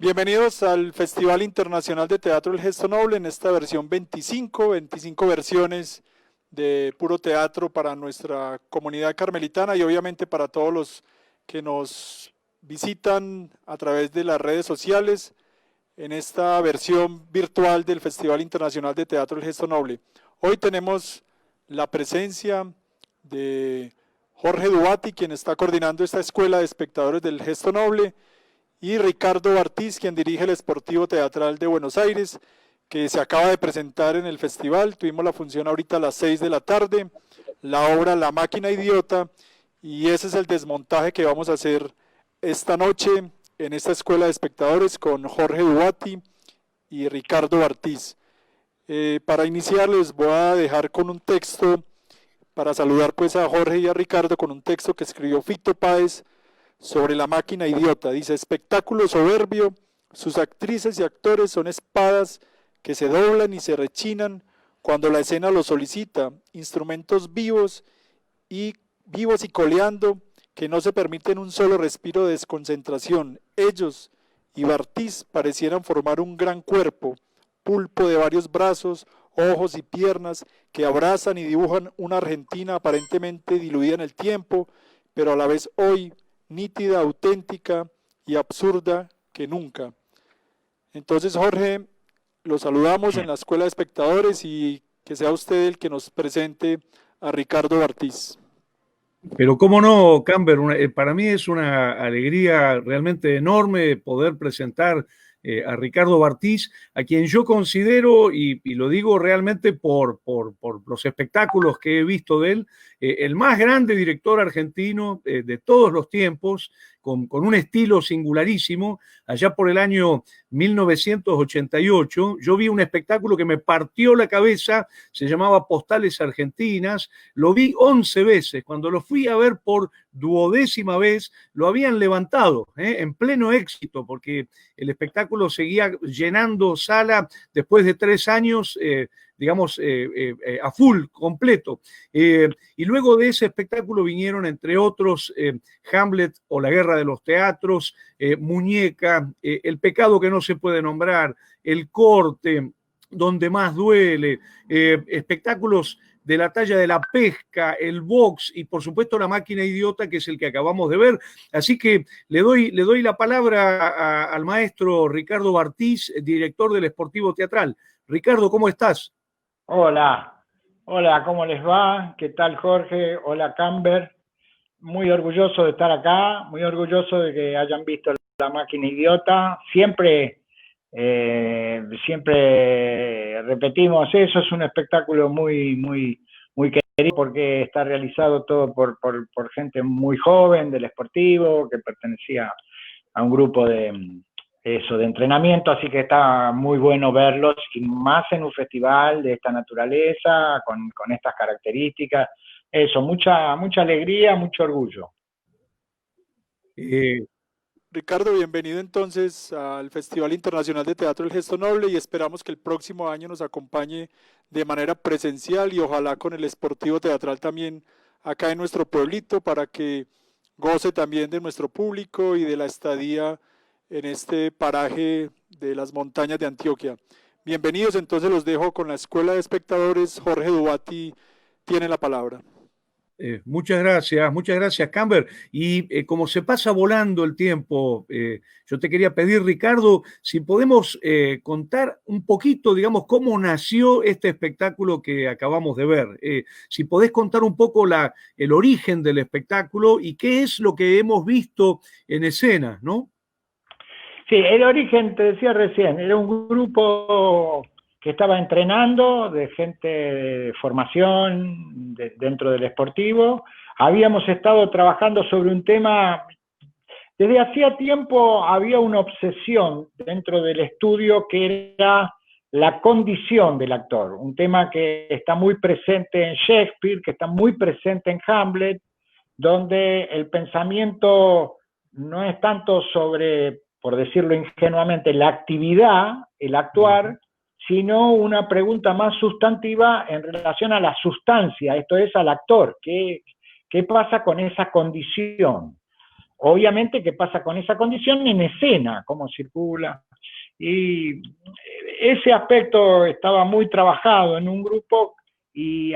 Bienvenidos al Festival Internacional de Teatro El Gesto Noble en esta versión 25 versiones de puro teatro para nuestra comunidad carmelitana y obviamente para todos los que nos visitan a través de las redes sociales en esta versión virtual del Festival Internacional de Teatro El Gesto Noble. Hoy tenemos la presencia de Jorge Duati, quien está coordinando esta escuela de espectadores del Gesto Noble, y Ricardo Bartiz, quien dirige el Sportivo Teatral de Buenos Aires, que se acaba de presentar en el festival. Tuvimos la función ahorita a las 6 de la tarde, la obra La Máquina Idiota, y ese es el desmontaje que vamos a hacer esta noche en esta escuela de espectadores con Jorge Duati y Ricardo Bartiz. Para iniciar les voy a dejar con un texto, para saludar pues a Jorge y a Ricardo, con un texto que escribió Fito Páez sobre La Máquina Idiota. Dice: espectáculo soberbio, sus actrices y actores son espadas que se doblan y se rechinan cuando la escena lo solicita, instrumentos vivos y coleando que no se permiten un solo respiro de desconcentración. Ellos y Bartiz parecieran formar un gran cuerpo, pulpo de varios brazos, ojos y piernas que abrazan y dibujan una Argentina aparentemente diluida en el tiempo, pero a la vez hoy nítida, auténtica y absurda que nunca. Entonces, Jorge, lo saludamos en la Escuela de Espectadores y que sea usted el que nos presente a Ricardo Bartiz. Pero cómo no, Camber, para mí es una alegría realmente enorme poder presentar a Ricardo Bartiz, a quien yo considero, y lo digo realmente por los espectáculos que he visto de él, el más grande director argentino de todos los tiempos, con un estilo singularísimo. Allá por el año 1988, yo vi un espectáculo que me partió la cabeza, se llamaba Postales Argentinas, lo vi 11 veces, cuando lo fui a ver por 12ª vez, lo habían levantado, en pleno éxito, porque el espectáculo seguía llenando sala después de 3 años, digamos, a full, completo. Y luego de ese espectáculo vinieron, entre otros, Hamlet o La Guerra de los Teatros, Muñeca, El pecado que no se puede nombrar, El corte, Donde más duele, espectáculos de la talla de La Pesca, El box y por supuesto La Máquina Idiota, que es el que acabamos de ver. Así que le doy la palabra al maestro Ricardo Bartiz, director del Sportivo Teatral. Ricardo, ¿cómo estás? Hola, ¿cómo les va? ¿Qué tal, Jorge? Hola, Camber. Muy orgulloso de estar acá, muy orgulloso de que hayan visto La Máquina Idiota. Siempre repetimos eso, es un espectáculo muy querido porque está realizado todo por gente muy joven del Sportivo, que pertenecía a un grupo de entrenamiento, así que está muy bueno verlos, y más en un festival de esta naturaleza, con estas características. Eso, mucha alegría, mucho orgullo. Ricardo, bienvenido entonces al Festival Internacional de Teatro El Gesto Noble y esperamos que el próximo año nos acompañe de manera presencial y ojalá con el Sportivo Teatral también acá en nuestro pueblito, para que goce también de nuestro público y de la estadía en este paraje de las montañas de Antioquia. Bienvenidos, entonces los dejo con la Escuela de Espectadores. Jorge Duati tiene la palabra. Muchas gracias, Camber. Y como se pasa volando el tiempo, yo te quería pedir, Ricardo, si podemos contar un poquito, digamos, cómo nació este espectáculo que acabamos de ver. Si podés contar un poco el origen del espectáculo y qué es lo que hemos visto en escena, ¿no? Sí, el origen, te decía recién, era un grupo que estaba entrenando, de gente de formación dentro del Sportivo. Habíamos estado trabajando sobre un tema, desde hacía tiempo había una obsesión dentro del estudio que era la condición del actor, un tema que está muy presente en Shakespeare, que está muy presente en Hamlet, donde el pensamiento no es tanto sobre, por decirlo ingenuamente, la actividad, el actuar, sino una pregunta más sustantiva en relación a la sustancia, esto es, al actor. ¿Qué pasa con esa condición? obviamente, ¿qué pasa con esa condición en escena? ¿Cómo circula? Y ese aspecto estaba muy trabajado en un grupo y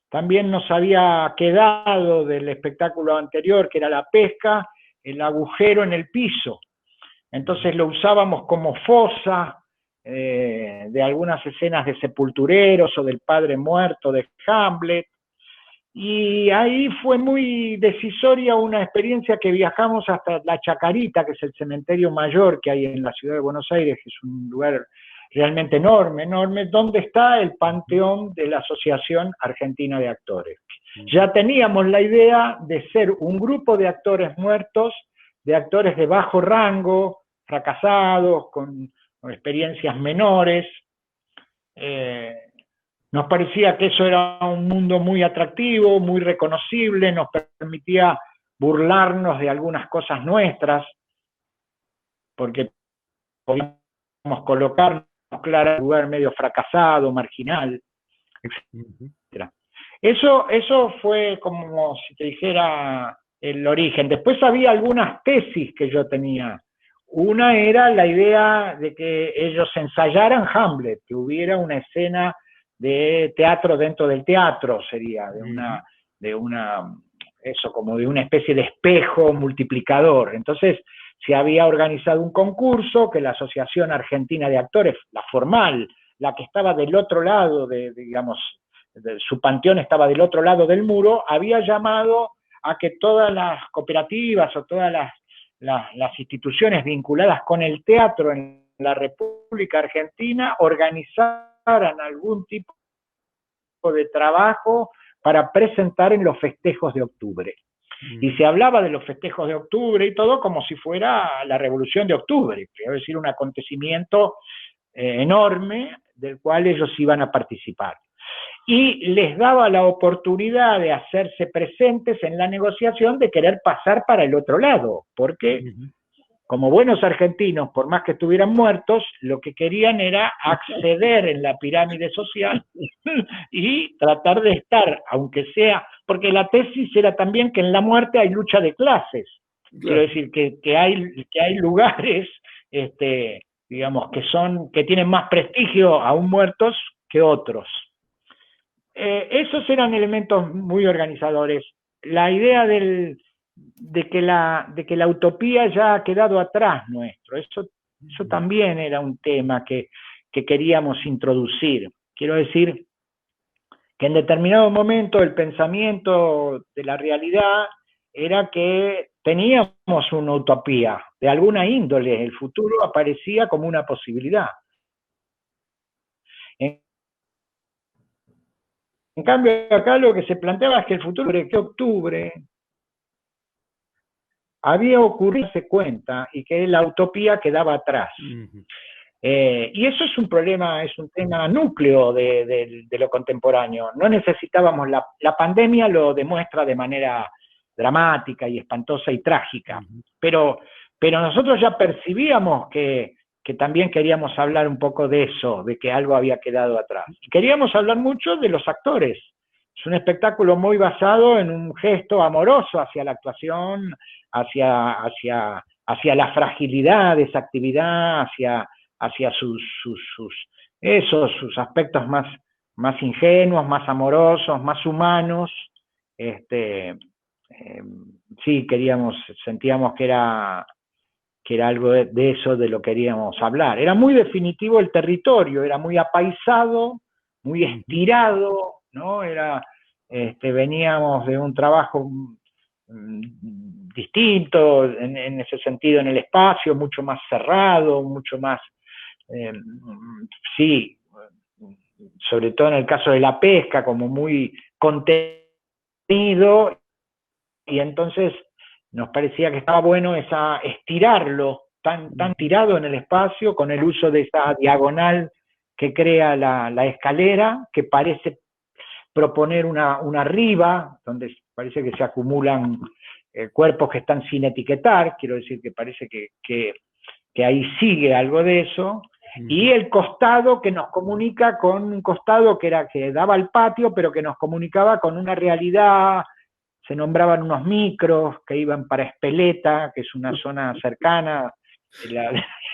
también nos había quedado del espectáculo anterior, que era la pesca, el agujero en el piso. Entonces lo usábamos como fosa de algunas escenas de Sepultureros o del Padre Muerto de Hamlet. Y ahí fue muy decisoria una experiencia que viajamos hasta La Chacarita, que es el cementerio mayor que hay en la ciudad de Buenos Aires, que es un lugar realmente enorme, enorme, donde está el panteón de la Asociación Argentina de Actores. Ya teníamos la idea de ser un grupo de actores muertos, de actores de bajo rango, fracasados, con experiencias menores. Nos parecía que eso era un mundo muy atractivo, muy reconocible, nos permitía burlarnos de algunas cosas nuestras, porque podíamos colocarnos claro en un lugar medio fracasado, marginal, etc. Eso fue como si te dijera el origen. Después había algunas tesis que yo tenía. Una era la idea de que ellos ensayaran Hamlet, que hubiera una escena de teatro dentro del teatro, sería, como de una especie de espejo multiplicador. Entonces, se había organizado un concurso que la Asociación Argentina de Actores, la formal, la que estaba del otro lado, su panteón estaba del otro lado del muro, había llamado a que todas las cooperativas o todas las instituciones vinculadas con el teatro en la República Argentina organizaran algún tipo de trabajo para presentar en los festejos de octubre. Y se hablaba de los festejos de octubre y todo como si fuera la Revolución de Octubre, es decir, un acontecimiento enorme del cual ellos iban a participar. Y les daba la oportunidad de hacerse presentes en la negociación, de querer pasar para el otro lado, porque como buenos argentinos, por más que estuvieran muertos, lo que querían era acceder en la pirámide social y tratar de estar, aunque sea, porque la tesis era también que en la muerte hay lucha de clases. Claro. Quiero decir que hay lugares, digamos, que tienen más prestigio aún muertos que otros. Esos eran elementos muy organizadores. La idea de que la utopía ya ha quedado atrás nuestro, eso también era un tema que queríamos introducir. Quiero decir que en determinado momento el pensamiento de la realidad era que teníamos una utopía de alguna índole, el futuro aparecía como una posibilidad. En cambio, acá lo que se planteaba es que el futuro, que octubre, había ocurrido, darse cuenta, y que la utopía quedaba atrás. Y eso es un problema, es un tema núcleo de lo contemporáneo. No necesitábamos, la pandemia lo demuestra de manera dramática y espantosa y trágica, pero nosotros ya percibíamos que también queríamos hablar un poco de eso, de que algo había quedado atrás. Y queríamos hablar mucho de los actores. Es un espectáculo muy basado en un gesto amoroso hacia la actuación, hacia la fragilidad de esa actividad, hacia sus aspectos más ingenuos, más amorosos, más humanos. Sí, sentíamos que era algo de eso de lo que queríamos hablar. Era muy definitivo el territorio, era muy apaisado, muy estirado, ¿no? Veníamos de un trabajo distinto en ese sentido en el espacio, mucho más cerrado, mucho más, sobre todo en el caso de la pesca, como muy contenido, y entonces nos parecía que estaba bueno estirarlo, tan tirado en el espacio, con el uso de esa diagonal que crea la escalera, que parece proponer una riba, donde parece que se acumulan cuerpos que están sin etiquetar, quiero decir que parece que ahí sigue algo de eso, y el costado que nos comunica con un costado que daba al patio, pero que nos comunicaba con una realidad se nombraban unos micros que iban para Espeleta, que es una zona cercana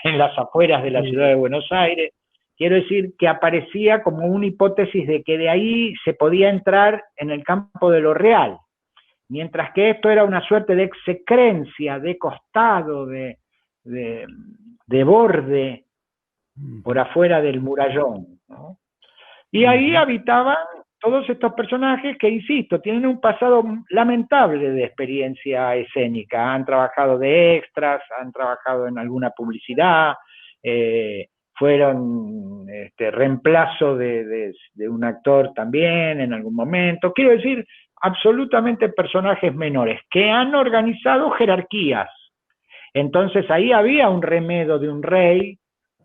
en las afueras de la ciudad de Buenos Aires. Quiero decir que aparecía como una hipótesis de que de ahí se podía entrar en el campo de lo real, mientras que esto era una suerte de execrencia, de costado, de borde, por afuera del murallón, ¿no? Y ahí habitaban todos estos personajes que, insisto, tienen un pasado lamentable de experiencia escénica. Han trabajado de extras, han trabajado en alguna publicidad, fueron reemplazo de un actor también en algún momento. Quiero decir, absolutamente personajes menores que han organizado jerarquías. Entonces ahí había un remedo de un rey,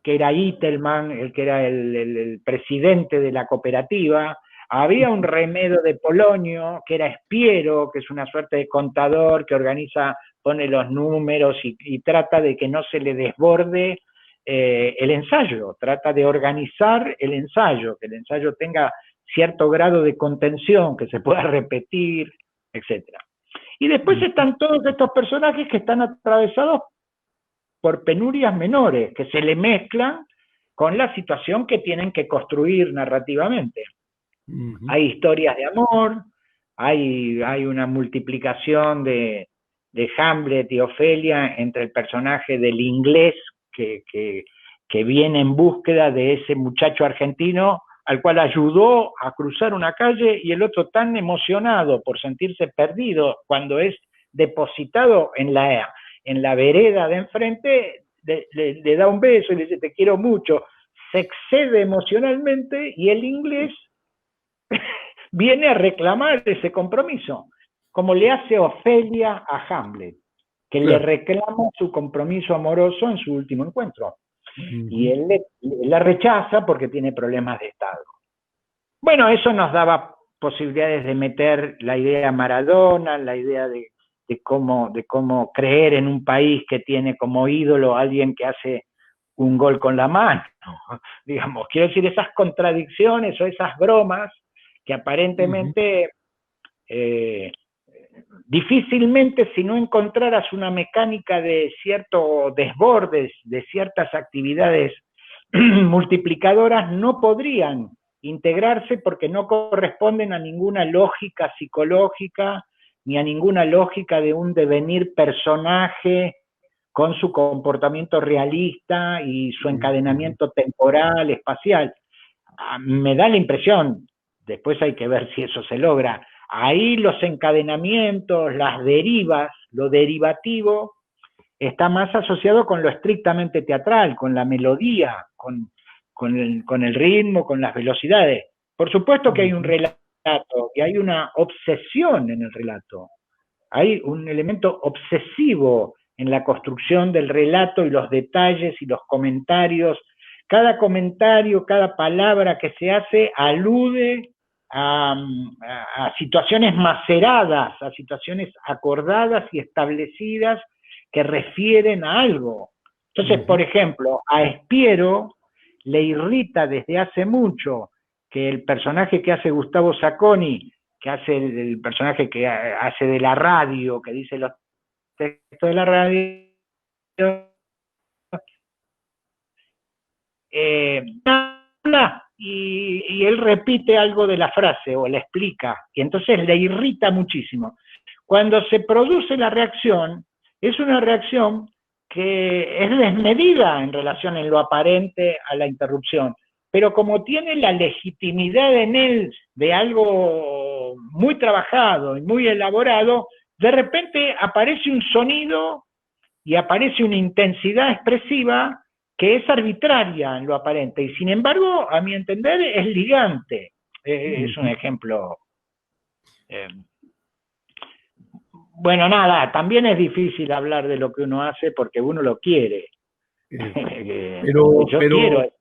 que era Itelman, el que era el presidente de la cooperativa. Había un remedo de Polonio, que era Espiero, que es una suerte de contador que organiza, pone los números y trata de que no se le desborde el ensayo, trata de organizar el ensayo, que el ensayo tenga cierto grado de contención, que se pueda repetir, etc. Y después están todos estos personajes que están atravesados por penurias menores, que se le mezclan con la situación que tienen que construir narrativamente. Hay historias de amor, hay una multiplicación de Hamlet y Ofelia entre el personaje del inglés que viene en búsqueda de ese muchacho argentino al cual ayudó a cruzar una calle, y el otro tan emocionado por sentirse perdido cuando es depositado en la vereda de enfrente, le da un beso y le dice te quiero mucho, se excede emocionalmente y el inglés viene a reclamar ese compromiso, como le hace Ofelia a Hamlet, que le reclama su compromiso amoroso en su último encuentro. Y él la rechaza porque tiene problemas de Estado. Bueno, eso nos daba posibilidades de meter la idea Maradona, la idea de cómo creer en un país que tiene como ídolo a alguien que hace un gol con la mano. Digamos, quiero decir, esas contradicciones o esas bromas que aparentemente difícilmente, si no encontraras una mecánica de cierto desbordes, de ciertas actividades multiplicadoras, no podrían integrarse porque no corresponden a ninguna lógica psicológica ni a ninguna lógica de un devenir personaje con su comportamiento realista y su encadenamiento temporal, espacial. Me da la impresión, después hay que ver si eso se logra, ahí los encadenamientos, las derivas, lo derivativo, está más asociado con lo estrictamente teatral, con la melodía, con el ritmo, con las velocidades. Por supuesto que hay un relato, que hay una obsesión en el relato. Hay un elemento obsesivo en la construcción del relato y los detalles y los comentarios. Cada comentario, cada palabra que se hace alude a situaciones maceradas, a situaciones acordadas y establecidas que refieren a algo. Entonces, por ejemplo, a Espiero le irrita desde hace mucho que el personaje que hace Gustavo Sacconi, que hace el personaje que hace de la radio, que dice los textos de la radio, habla y él repite algo de la frase o la explica, y entonces le irrita muchísimo. Cuando se produce la reacción, es una reacción que es desmedida en relación en lo aparente a la interrupción, pero como tiene la legitimidad en él de algo muy trabajado y muy elaborado, de repente aparece un sonido y aparece una intensidad expresiva que es arbitraria en lo aparente, y sin embargo, a mi entender, es ligante. Es un ejemplo. Bueno, nada, también es difícil hablar de lo que uno hace porque uno lo quiere. Pero Quiero.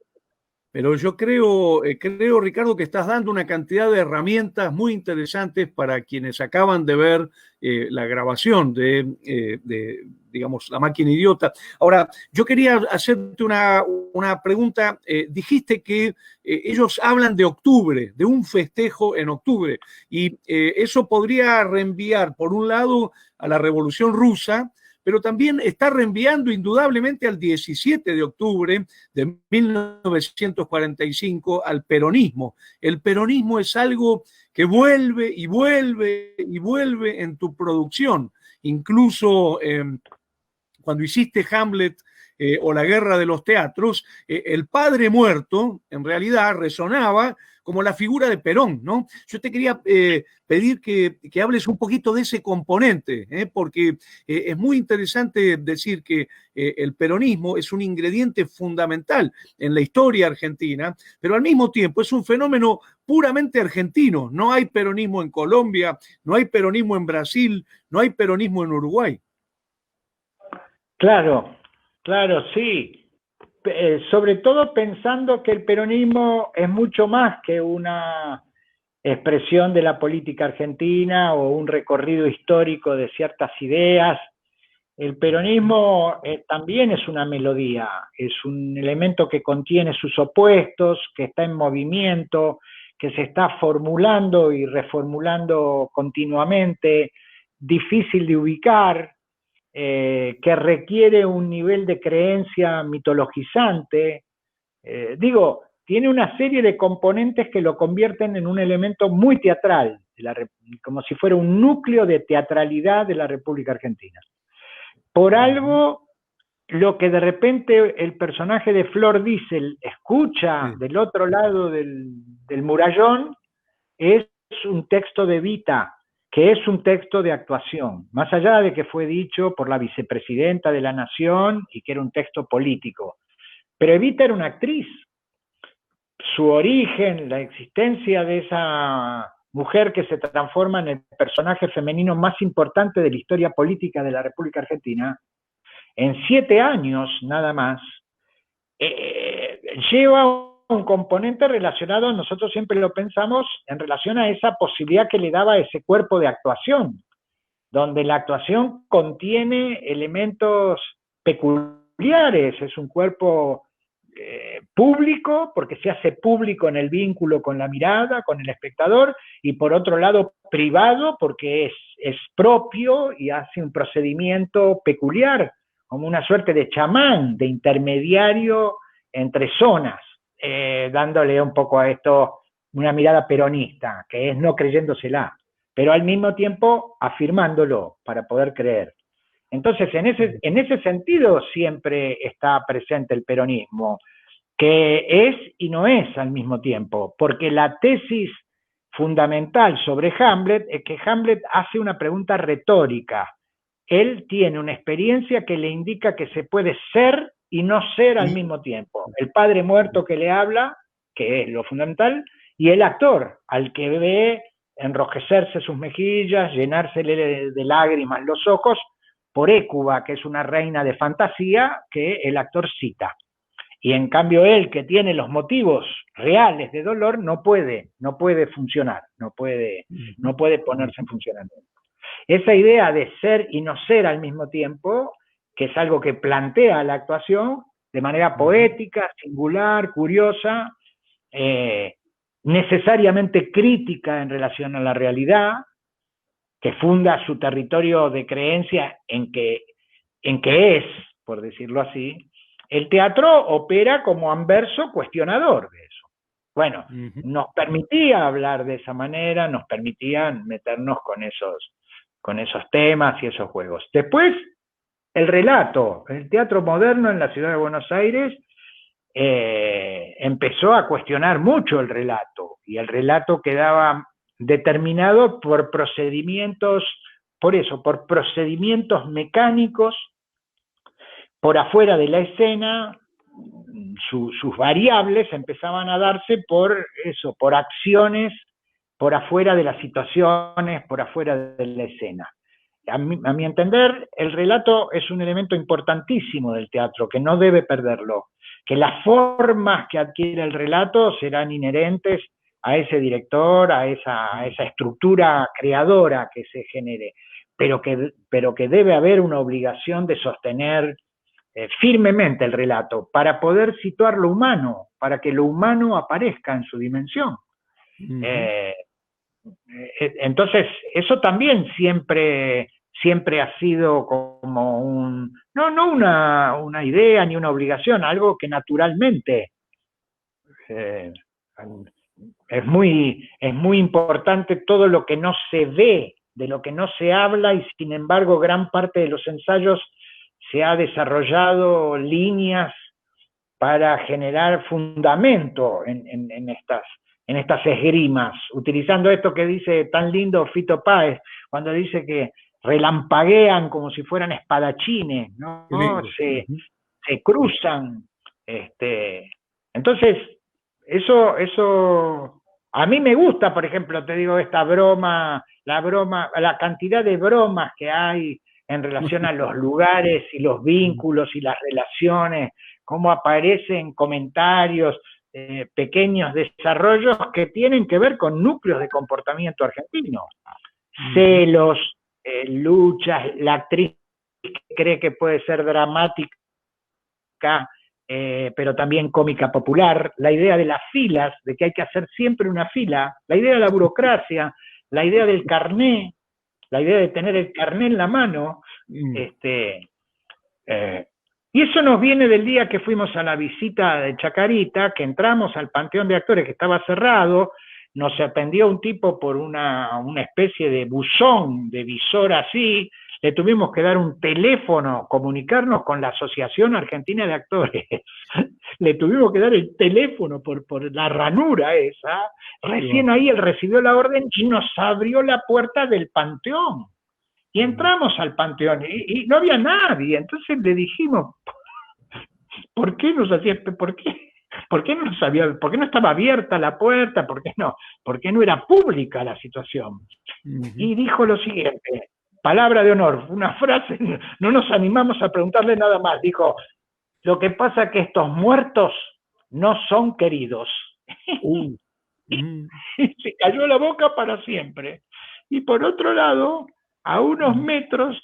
Pero yo creo, Ricardo, que estás dando una cantidad de herramientas muy interesantes para quienes acaban de ver la grabación digamos, La Máquina Idiota. Ahora, yo quería hacerte una pregunta. Dijiste que ellos hablan de octubre, de un festejo en octubre, y eso podría reenviar, por un lado, a la Revolución Rusa, pero también está reenviando indudablemente al 17 de octubre de 1945, al peronismo. El peronismo es algo que vuelve y vuelve y vuelve en tu producción. Incluso cuando hiciste Hamlet o La Guerra de los Teatros, el padre muerto en realidad resonaba como la figura de Perón, ¿no? Yo te quería pedir que hables un poquito de ese componente, porque es muy interesante decir que el peronismo es un ingrediente fundamental en la historia argentina, pero al mismo tiempo es un fenómeno puramente argentino. No hay peronismo en Colombia, no hay peronismo en Brasil, no hay peronismo en Uruguay. Claro, claro, sí. Sobre todo pensando que el peronismo es mucho más que una expresión de la política argentina o un recorrido histórico de ciertas ideas. El peronismo también es una melodía, es un elemento que contiene sus opuestos, que está en movimiento, que se está formulando y reformulando continuamente, difícil de ubicar, que requiere un nivel de creencia mitologizante. Digo, tiene una serie de componentes que lo convierten en un elemento muy teatral, como si fuera un núcleo de teatralidad de la República Argentina. Por algo, lo que de repente el personaje de Flor Diesel escucha del otro lado del murallón es un texto de Evita, que es un texto de actuación, más allá de que fue dicho por la vicepresidenta de la Nación y que era un texto político. Pero Evita era una actriz. Su origen, la existencia de esa mujer que se transforma en el personaje femenino más importante de la historia política de la República Argentina, en 7 años nada más, lleva un componente relacionado, nosotros siempre lo pensamos en relación a esa posibilidad que le daba ese cuerpo de actuación, donde la actuación contiene elementos peculiares, es un cuerpo público, porque se hace público en el vínculo con la mirada, con el espectador, y por otro lado privado, porque es propio y hace un procedimiento peculiar, como una suerte de chamán, de intermediario entre zonas, dándole un poco a esto una mirada peronista, que es no creyéndosela, pero al mismo tiempo afirmándolo para poder creer. Entonces, en ese sentido siempre está presente el peronismo, que es y no es al mismo tiempo, porque la tesis fundamental sobre Hamlet es que Hamlet hace una pregunta retórica. Él tiene una experiencia que le indica que se puede ser y no ser al mismo tiempo. El padre muerto que le habla, que es lo fundamental, y el actor, al que ve enrojecerse sus mejillas, llenársele de lágrimas los ojos, por Hécuba, que es una reina de fantasía que el actor cita. Y en cambio él, que tiene los motivos reales de dolor, no puede funcionar, no puede ponerse en funcionamiento. Esa idea de ser y no ser al mismo tiempo, que es algo que plantea la actuación de manera poética, singular, curiosa, necesariamente crítica en relación a la realidad, que funda su territorio de creencia en que es, por decirlo así, el teatro opera como anverso cuestionador de eso. Bueno, nos permitía hablar de esa manera, nos permitían meternos con esos temas y esos juegos. Después, el relato. El teatro moderno en la ciudad de Buenos Aires empezó a cuestionar mucho el relato, y el relato quedaba determinado por procedimientos, por procedimientos mecánicos por afuera de la escena. Sus variables empezaban a darse por acciones por afuera de las situaciones, por afuera de la escena. A mi entender, el relato es un elemento importantísimo del teatro, que no debe perderlo. que las formas que adquiere el relato serán inherentes a ese director, a esa estructura creadora que se genere, pero que debe haber una obligación de sostener firmemente el relato para poder situar lo humano, para que lo humano aparezca en su dimensión. Entonces, eso también siempre ha sido como no una idea ni una obligación, algo que naturalmente es muy importante todo lo que no se ve, de lo que no se habla, y sin embargo gran parte de los ensayos se ha desarrollado líneas para generar fundamento en estas esgrimas, utilizando esto que dice tan lindo Fito Páez, cuando dice que relampaguean como si fueran espadachines, ¿no? Se cruzan. Entonces, eso a mí me gusta, por ejemplo, te digo, esta broma, la cantidad de bromas que hay en relación a los lugares y los vínculos y las relaciones, cómo aparecen comentarios, pequeños desarrollos que tienen que ver con núcleos de comportamiento argentino. Celos, luchas, la actriz que cree que puede ser dramática, pero también cómica popular, la idea de las filas, de que hay que hacer siempre una fila, la idea de la burocracia, la idea del carné, la idea de tener el carné en la mano, y eso nos viene del día que fuimos a la visita de Chacarita, que entramos al Panteón de Actores que estaba cerrado, nos atendió un tipo por una especie de buzón, de visor así, le tuvimos que dar un teléfono, comunicarnos con la Asociación Argentina de Actores, le tuvimos que dar el teléfono por la ranura esa, recién ahí él recibió la orden y nos abrió la puerta del Panteón. Y entramos al Panteón y no había nadie, entonces le dijimos, ¿por qué nos hacía, por qué no estaba abierta la puerta? ¿Por qué no era pública la situación? Y dijo lo siguiente, palabra de honor, una frase, no nos animamos a preguntarle nada más, dijo, lo que pasa es que estos muertos no son queridos. Y se cayó la boca para siempre. Y por otro lado, a unos metros,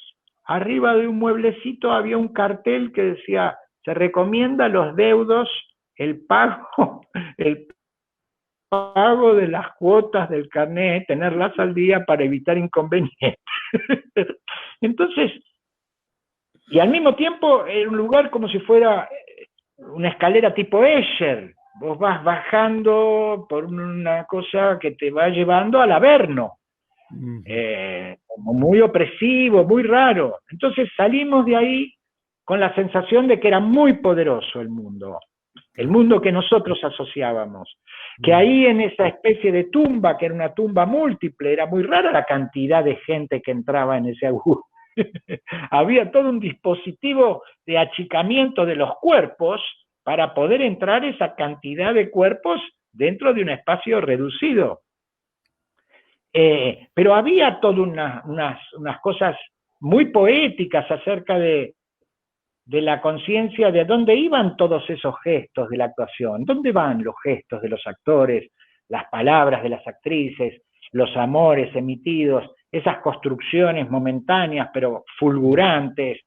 arriba de un mueblecito, había un cartel que decía, se recomienda a los deudos el pago de las cuotas del carnet, tenerlas al día para evitar inconvenientes. Entonces, y al mismo tiempo era un lugar como si fuera una escalera tipo Escher. Vos vas bajando por una cosa que te va llevando al Averno. Como muy opresivo, muy raro. Entonces salimos de ahí con la sensación de que era muy poderoso el mundo que nosotros asociábamos, que ahí en esa especie de tumba, que era una tumba múltiple, era muy rara la cantidad de gente que entraba en ese agujero. Había todo un dispositivo de achicamiento de los cuerpos para poder entrar esa cantidad de cuerpos dentro de un espacio reducido. Pero había todas unas cosas muy poéticas acerca de la conciencia de dónde iban todos esos gestos de la actuación, dónde van los gestos de los actores, las palabras de las actrices, los amores emitidos, esas construcciones momentáneas pero fulgurantes,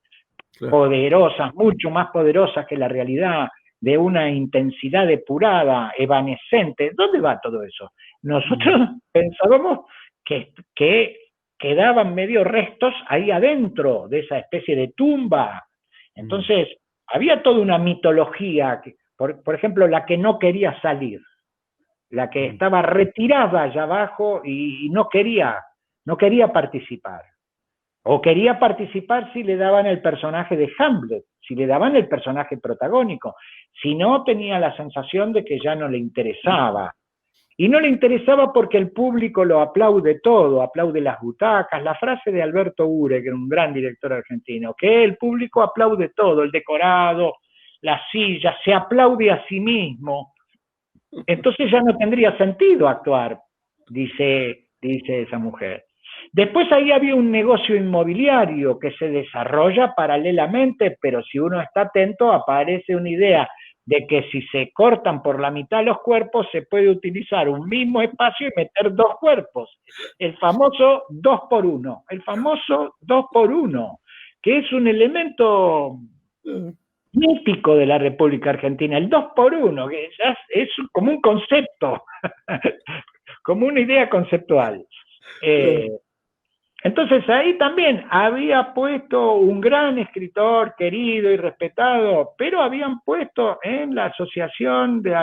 poderosas, mucho más poderosas que la realidad, de una intensidad depurada, evanescente. ¿Dónde va todo eso? Nosotros pensábamos que quedaban medio restos ahí adentro de esa especie de tumba. Entonces, había toda una mitología, por ejemplo, la que no quería salir, la que estaba retirada allá abajo y no quería participar. O quería participar si le daban el personaje de Hamlet, si le daban el personaje protagónico. Si no, tenía la sensación de que ya no le interesaba. Y no le interesaba porque el público lo aplaude todo, aplaude las butacas, la frase de Alberto Ure, que era un gran director argentino, que el público aplaude todo, el decorado, las sillas, se aplaude a sí mismo. Entonces ya no tendría sentido actuar, dice esa mujer. Después ahí había un negocio inmobiliario que se desarrolla paralelamente, pero si uno está atento aparece una idea de que si se cortan por la mitad los cuerpos, se puede utilizar un mismo espacio y meter dos cuerpos. El famoso 2x1, el famoso 2x1, que es un elemento mítico de la República Argentina, el 2x1, que ya es como un concepto, como una idea conceptual. Entonces ahí también había puesto un gran escritor querido y respetado, pero habían puesto en la Asociación de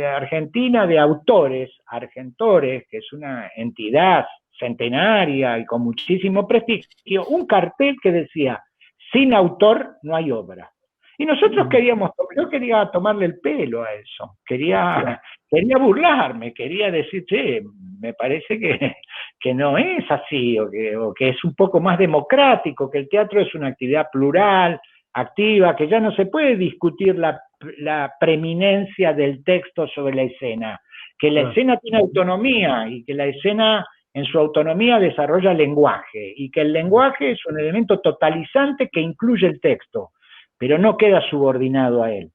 Argentina de Autores, Argentores, que es una entidad centenaria y con muchísimo prestigio, un cartel que decía: sin autor no hay obra. Y nosotros yo quería tomarle el pelo a eso, quería burlarme, quería decir, che, me parece que no es así, o que es un poco más democrático, que el teatro es una actividad plural, activa, que ya no se puede discutir la preeminencia del texto sobre la escena, que la escena tiene autonomía y que la escena en su autonomía desarrolla lenguaje, y que el lenguaje es un elemento totalizante que incluye el texto, pero no queda subordinado a él.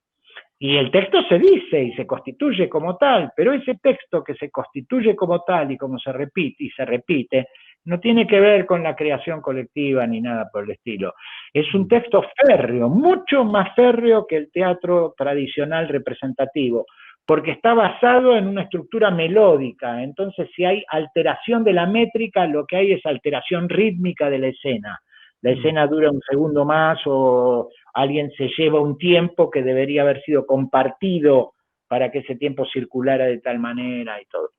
Y el texto se dice y se constituye como tal, pero ese texto que se constituye como tal y como se repite, no tiene que ver con la creación colectiva ni nada por el estilo. Es un texto férreo, mucho más férreo que el teatro tradicional representativo, porque está basado en una estructura melódica. Entonces, si hay alteración de la métrica, lo que hay es alteración rítmica de la escena. La escena dura un segundo más, o alguien se lleva un tiempo que debería haber sido compartido para que ese tiempo circulara de tal manera y todo.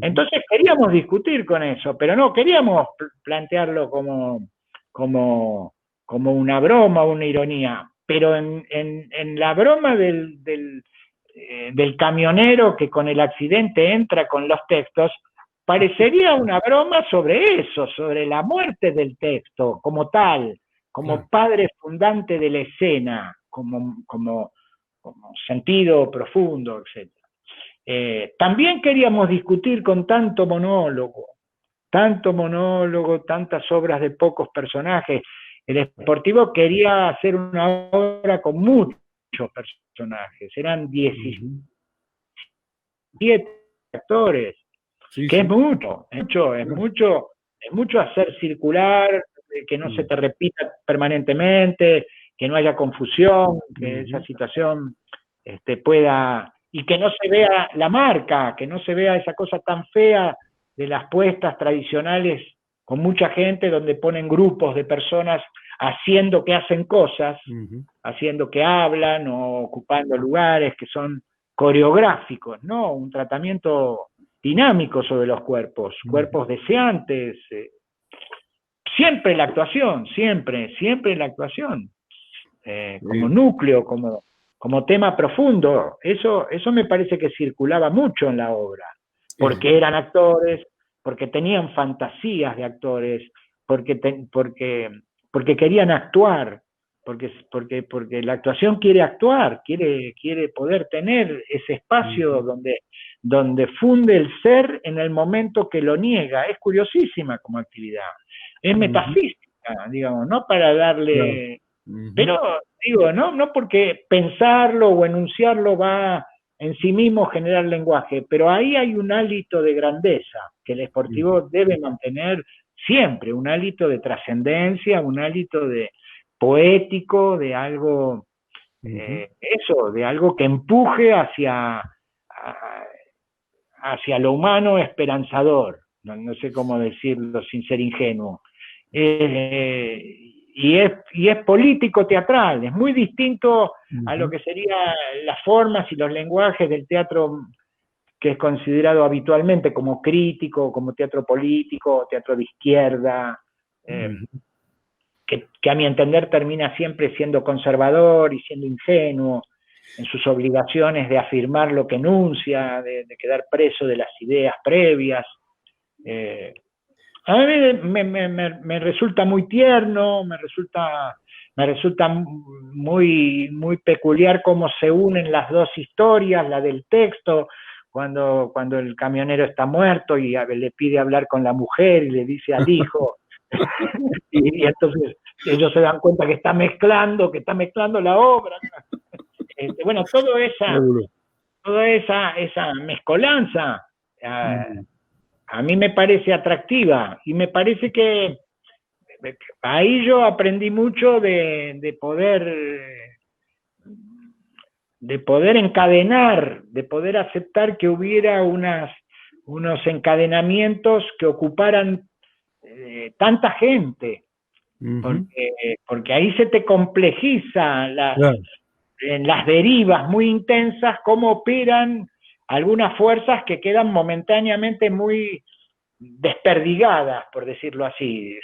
Entonces queríamos discutir con eso, pero no queríamos plantearlo como una broma, una ironía, pero en la broma del camionero que con el accidente entra con los textos, parecería una broma sobre eso, sobre la muerte del texto como tal, como padre fundante de la escena, como sentido profundo, etc. También queríamos discutir con tanto monólogo, tantas obras de pocos personajes. El Sportivo quería hacer una obra con muchos personajes, eran 17 actores, que es mucho hacer circular, que no se te repita permanentemente, que no haya confusión, que esa situación pueda, y que no se vea la marca, que no se vea esa cosa tan fea de las puestas tradicionales con mucha gente, donde ponen grupos de personas haciendo que hacen cosas, haciendo que hablan o ocupando lugares que son coreográficos, ¿no? Un tratamiento dinámico sobre los cuerpos deseantes, siempre la actuación, siempre la actuación, como núcleo, como tema profundo. Eso me parece que circulaba mucho en la obra, porque eran actores, porque tenían fantasías de actores, porque querían actuar, porque la actuación quiere actuar, quiere poder tener ese espacio donde funde el ser en el momento que lo niega. Es curiosísima como actividad, es metafísica, digamos, no para darle, pero digo, no porque pensarlo o enunciarlo va en sí mismo a generar lenguaje, pero ahí hay un hálito de grandeza que el Sportivo debe mantener siempre, un hálito de trascendencia, un hálito de poético, de algo, de algo que empuje hacia lo humano esperanzador, no sé cómo decirlo sin ser ingenuo, y es político teatral, es muy distinto a lo que serían las formas y los lenguajes del teatro que es considerado habitualmente como crítico, como teatro político, teatro de izquierda, que a mi entender termina siempre siendo conservador y siendo ingenuo en sus obligaciones de afirmar lo que enuncia, de quedar preso de las ideas previas. A mí me resulta muy tierno, me resulta muy, muy peculiar cómo se unen las dos historias, la del texto, cuando el camionero está muerto y le pide hablar con la mujer y le dice al hijo, y entonces ellos se dan cuenta que está mezclando la obra. bueno, toda esa mezcolanza a mí me parece atractiva y me parece que ahí yo aprendí mucho de poder encadenar, de poder aceptar que hubiera unos encadenamientos que ocuparan tanta gente, porque ahí se te complejiza en las derivas muy intensas cómo operan algunas fuerzas que quedan momentáneamente muy desperdigadas, por decirlo así.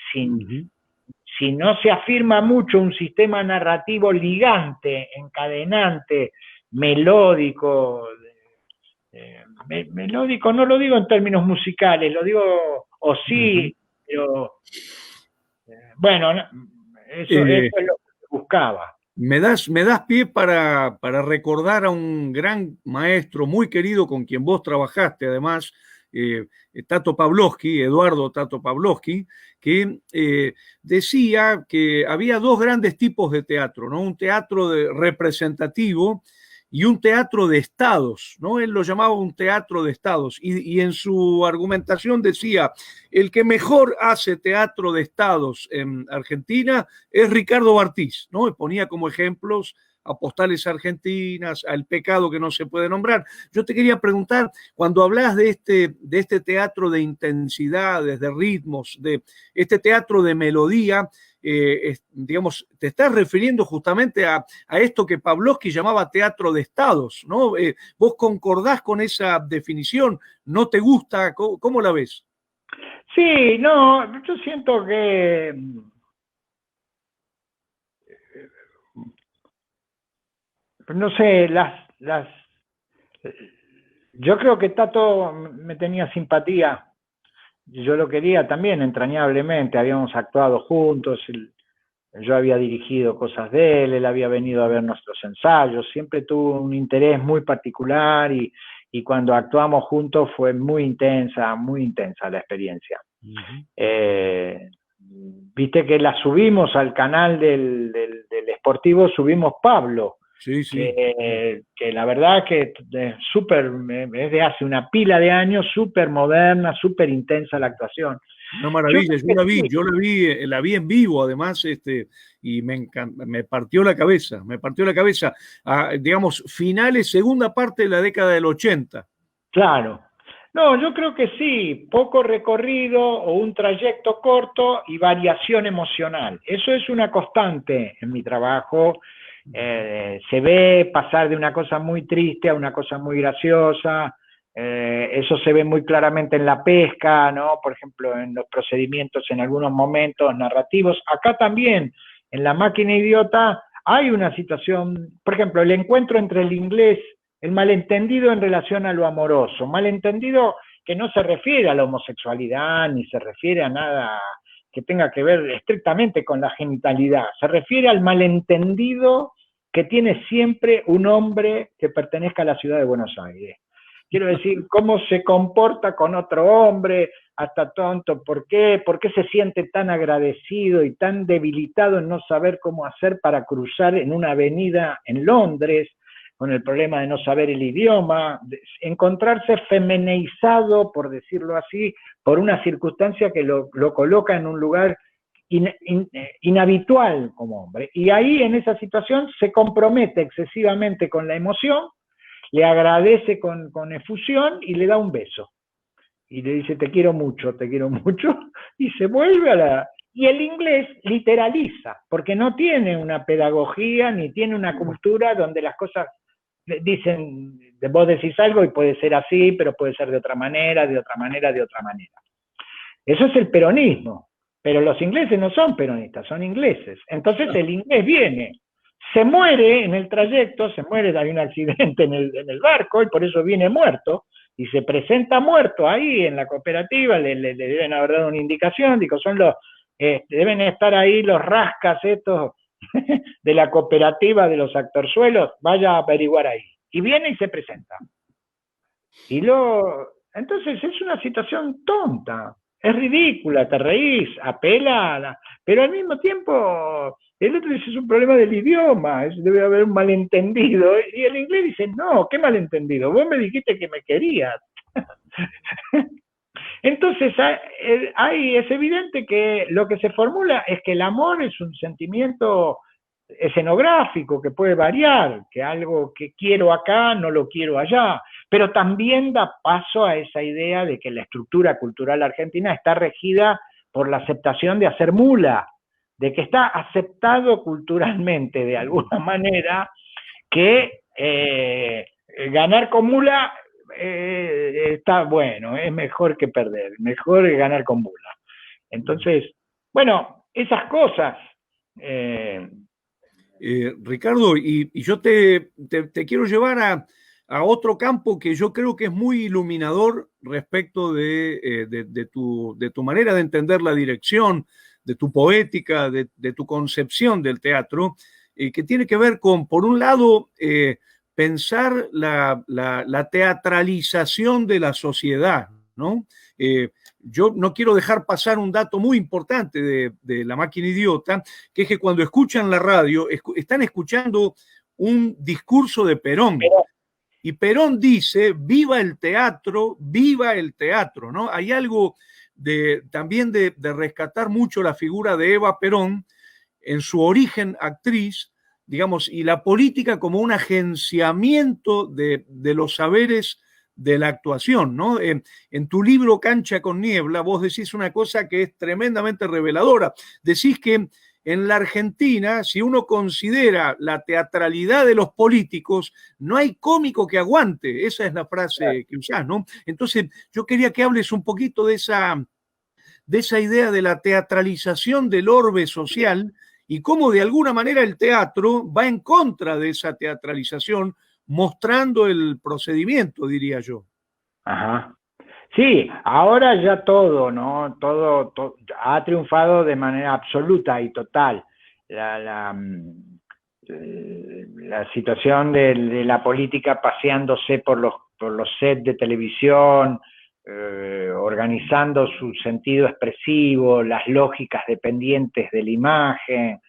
Si no se afirma mucho un sistema narrativo ligante, encadenante, melódico, melódico no lo digo en términos musicales, lo digo, o sí, pero bueno, eso es lo que buscaba. Me das pie para recordar a un gran maestro muy querido con quien vos trabajaste, además, Tato Pavlovsky, Eduardo Tato Pavlovsky, que decía que había dos grandes tipos de teatro, ¿no? Un teatro representativo y un teatro de estados, ¿no? Él lo llamaba un teatro de estados y en su argumentación decía, el que mejor hace teatro de estados en Argentina es Ricardo Bartiz, ¿no? Y ponía como ejemplos a Postales Argentinas, al Pecado que no se puede nombrar. Yo te quería preguntar, cuando hablas de este teatro de intensidades, de ritmos, de este teatro de melodía, digamos, te estás refiriendo justamente a esto que Pavlovsky llamaba teatro de estados, ¿no? ¿Vos concordás con esa definición? ¿No te gusta? ¿Cómo la ves? Sí, no, yo siento que no sé, yo creo que Tato me tenía simpatía. Yo lo quería también entrañablemente, habíamos actuado juntos, yo había dirigido cosas de él había venido a ver nuestros ensayos, siempre tuvo un interés muy particular y cuando actuamos juntos fue muy intensa la experiencia. Viste que la subimos al canal del Sportivo, subimos Pablo. Sí. Que la verdad que es de hace una pila de años, súper moderna, súper intensa la actuación. Una maravilla, yo la vi en vivo además, y me partió la cabeza, digamos, finales, segunda parte de la década del 80. Claro. No, yo creo que sí, poco recorrido o un trayecto corto y variación emocional. Eso es una constante en mi trabajo. Se ve pasar de una cosa muy triste a una cosa muy graciosa. Eso se ve muy claramente en la pesca, ¿no? Por ejemplo, en los procedimientos en algunos momentos narrativos. Acá también, en La Máquina Idiota, hay una situación, por ejemplo, el encuentro entre el inglés, el malentendido en relación a lo amoroso, malentendido que no se refiere a la homosexualidad, ni se refiere a nada que tenga que ver estrictamente con la genitalidad, se refiere al malentendido que tiene siempre un hombre que pertenezca a la ciudad de Buenos Aires. Quiero decir, cómo se comporta con otro hombre, hasta tonto, ¿por qué se siente tan agradecido y tan debilitado en no saber cómo hacer para cruzar en una avenida en Londres, con el problema de no saber el idioma, encontrarse femenizado, por decirlo así, por una circunstancia que lo coloca en un lugar inhabitual como hombre. Y ahí, en esa situación, se compromete excesivamente con la emoción, le agradece con efusión y le da un beso. Y le dice, te quiero mucho, y se vuelve Y el inglés literaliza, porque no tiene una pedagogía, ni tiene una cultura donde las cosas dicen, vos decís algo y puede ser así, pero puede ser de otra manera. Eso es el peronismo. Pero los ingleses no son peronistas, son ingleses. Entonces el inglés viene, se muere en el trayecto, hay un accidente en el barco y por eso viene muerto, y se presenta muerto ahí en la cooperativa, le deben haber dado una indicación, digo, deben estar ahí los rascas estos de la cooperativa de los actorzuelos, vaya a averiguar ahí. Y viene y se presenta. Entonces es una situación tonta. es ridícula, te reís, apela, pero al mismo tiempo el otro dice es un problema del idioma, debe haber un malentendido, y el inglés dice, no, ¿qué malentendido? Vos me dijiste que me querías. Entonces, es evidente que lo que se formula es que el amor es un sentimiento escenográfico que puede variar, que algo que quiero acá no lo quiero allá, pero también da paso a esa idea de que la estructura cultural argentina está regida por la aceptación de hacer mula, de que está aceptado culturalmente de alguna manera que ganar con mula está bueno, es mejor que perder, mejor ganar con mula. Entonces, bueno, esas cosas. Ricardo, y yo te quiero llevar a otro campo que yo creo que es muy iluminador respecto de tu manera de entender la dirección, de tu poética, de tu concepción del teatro, que tiene que ver con, por un lado, pensar la teatralización de la sociedad, ¿no? Yo no quiero dejar pasar un dato muy importante de La Máquina Idiota, que es que cuando escuchan la radio, están escuchando un discurso de Perón. Y Perón dice, viva el teatro, ¿no? Hay algo también de rescatar mucho la figura de Eva Perón en su origen actriz, digamos, y la política como un agenciamiento de los saberes de la actuación, ¿no? En tu libro Cancha con Niebla, vos decís una cosa que es tremendamente reveladora. Decís que en la Argentina, si uno considera la teatralidad de los políticos, no hay cómico que aguante. Esa es la frase que usás, ¿no? Entonces, yo quería que hables un poquito de esa idea de la teatralización del orbe social y cómo de alguna manera el teatro va en contra de esa teatralización, mostrando el procedimiento, diría yo. Ajá. Sí, ahora ya todo, ¿no? Todo ha triunfado de manera absoluta y total. La situación de la política paseándose por los sets de televisión, organizando su sentido expresivo, las lógicas dependientes de la imagen,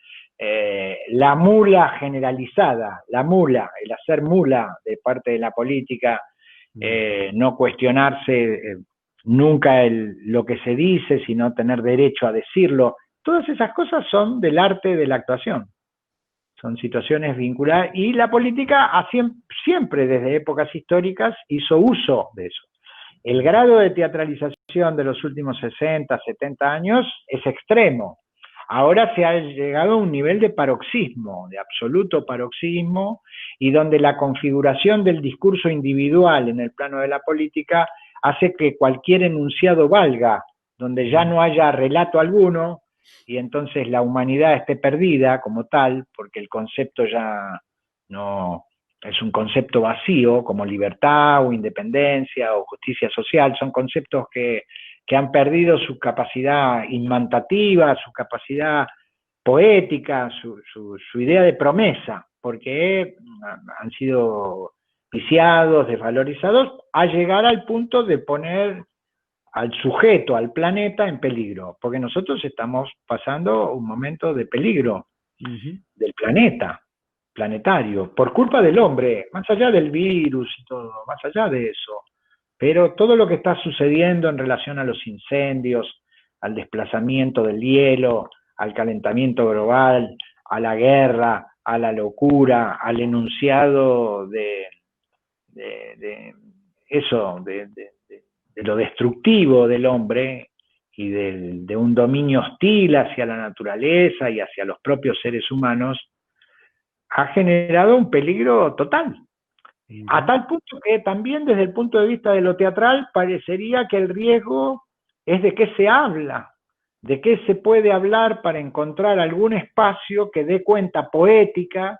la mula generalizada, el hacer mula de parte de la política, no cuestionarse nunca lo que se dice, sino tener derecho a decirlo. Todas esas cosas son del arte de la actuación. Son situaciones vinculadas y la política siempre desde épocas históricas hizo uso de eso. El grado de teatralización de los últimos 60, 70 años es extremo. Ahora se ha llegado a un nivel de paroxismo, de absoluto paroxismo, y donde la configuración del discurso individual en el plano de la política hace que cualquier enunciado valga, donde ya no haya relato alguno, y entonces la humanidad esté perdida como tal, porque el concepto ya no es un concepto vacío, como libertad o independencia o justicia social, son conceptos que han perdido su capacidad imantativa, su capacidad poética, su idea de promesa, porque han sido viciados, desvalorizados, a llegar al punto de poner al sujeto, al planeta en peligro, porque nosotros estamos pasando un momento de peligro del planetario, por culpa del hombre, más allá del virus y todo, más allá de eso. Pero todo lo que está sucediendo en relación a los incendios, al desplazamiento del hielo, al calentamiento global, a la guerra, a la locura, al enunciado de lo destructivo del hombre y de un dominio hostil hacia la naturaleza y hacia los propios seres humanos, ha generado un peligro total. A tal punto que también desde el punto de vista de lo teatral parecería que el riesgo es de qué se habla, de qué se puede hablar para encontrar algún espacio que dé cuenta poética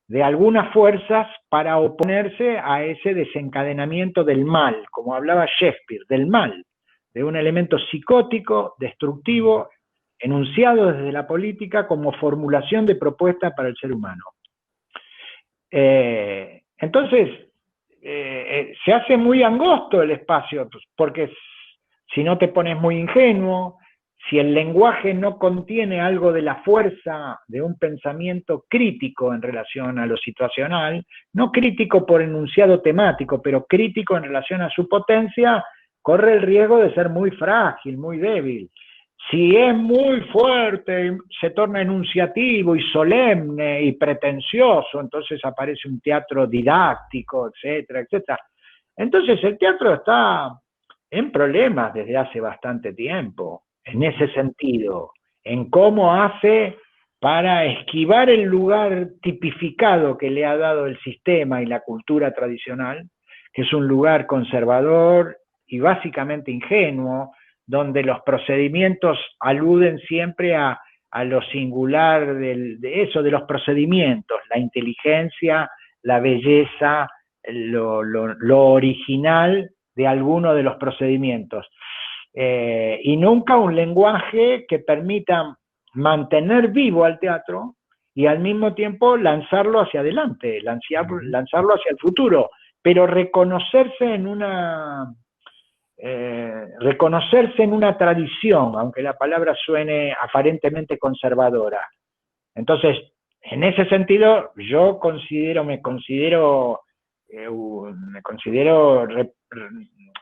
de algunas fuerzas para oponerse a ese desencadenamiento del mal, como hablaba Shakespeare, del mal, de un elemento psicótico, destructivo, enunciado desde la política como formulación de propuesta para el ser humano. Entonces, se hace muy angosto el espacio, porque si no te pones muy ingenuo, si el lenguaje no contiene algo de la fuerza de un pensamiento crítico en relación a lo situacional, no crítico por enunciado temático, pero crítico en relación a su potencia, corre el riesgo de ser muy frágil, muy débil. Si es muy fuerte, se torna enunciativo y solemne y pretencioso, entonces aparece un teatro didáctico, etcétera, etcétera. Entonces el teatro está en problemas desde hace bastante tiempo, en ese sentido, en cómo hace para esquivar el lugar tipificado que le ha dado el sistema y la cultura tradicional, que es un lugar conservador y básicamente ingenuo, donde los procedimientos aluden siempre a lo singular de los procedimientos, la inteligencia, la belleza, lo original de alguno de los procedimientos. Y nunca un lenguaje que permita mantener vivo al teatro y al mismo tiempo lanzarlo hacia adelante, lanzarlo hacia el futuro, pero reconocerse en una tradición, aunque la palabra suene aparentemente conservadora. Entonces, en ese sentido, yo me considero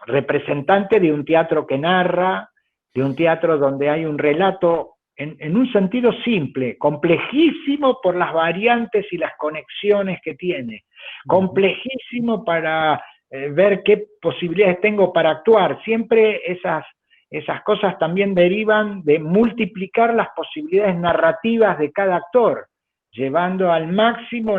representante de un teatro que narra, de un teatro donde hay un relato en un sentido simple, complejísimo por las variantes y las conexiones que tiene, complejísimo para ver qué posibilidades tengo para actuar. Siempre esas cosas también derivan de multiplicar las posibilidades narrativas de cada actor, llevando al máximo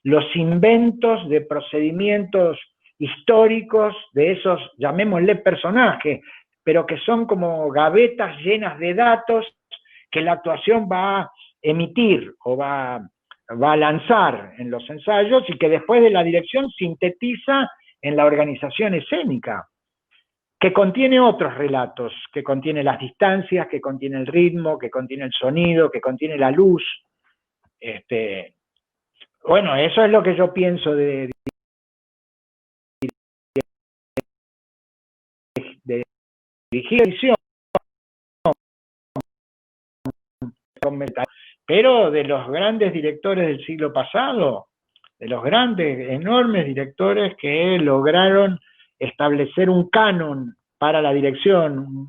los inventos de procedimientos históricos de esos, llamémosle personajes, pero que son como gavetas llenas de datos que la actuación va a emitir o va a lanzar en los ensayos y que después de la dirección sintetiza en la organización escénica, que contiene otros relatos, que contiene las distancias, que contiene el ritmo, que contiene el sonido, que contiene la luz. Bueno, eso es lo que yo pienso de dirigir edición, pero de los grandes directores del siglo pasado, de los grandes, enormes directores que lograron establecer un canon para la dirección,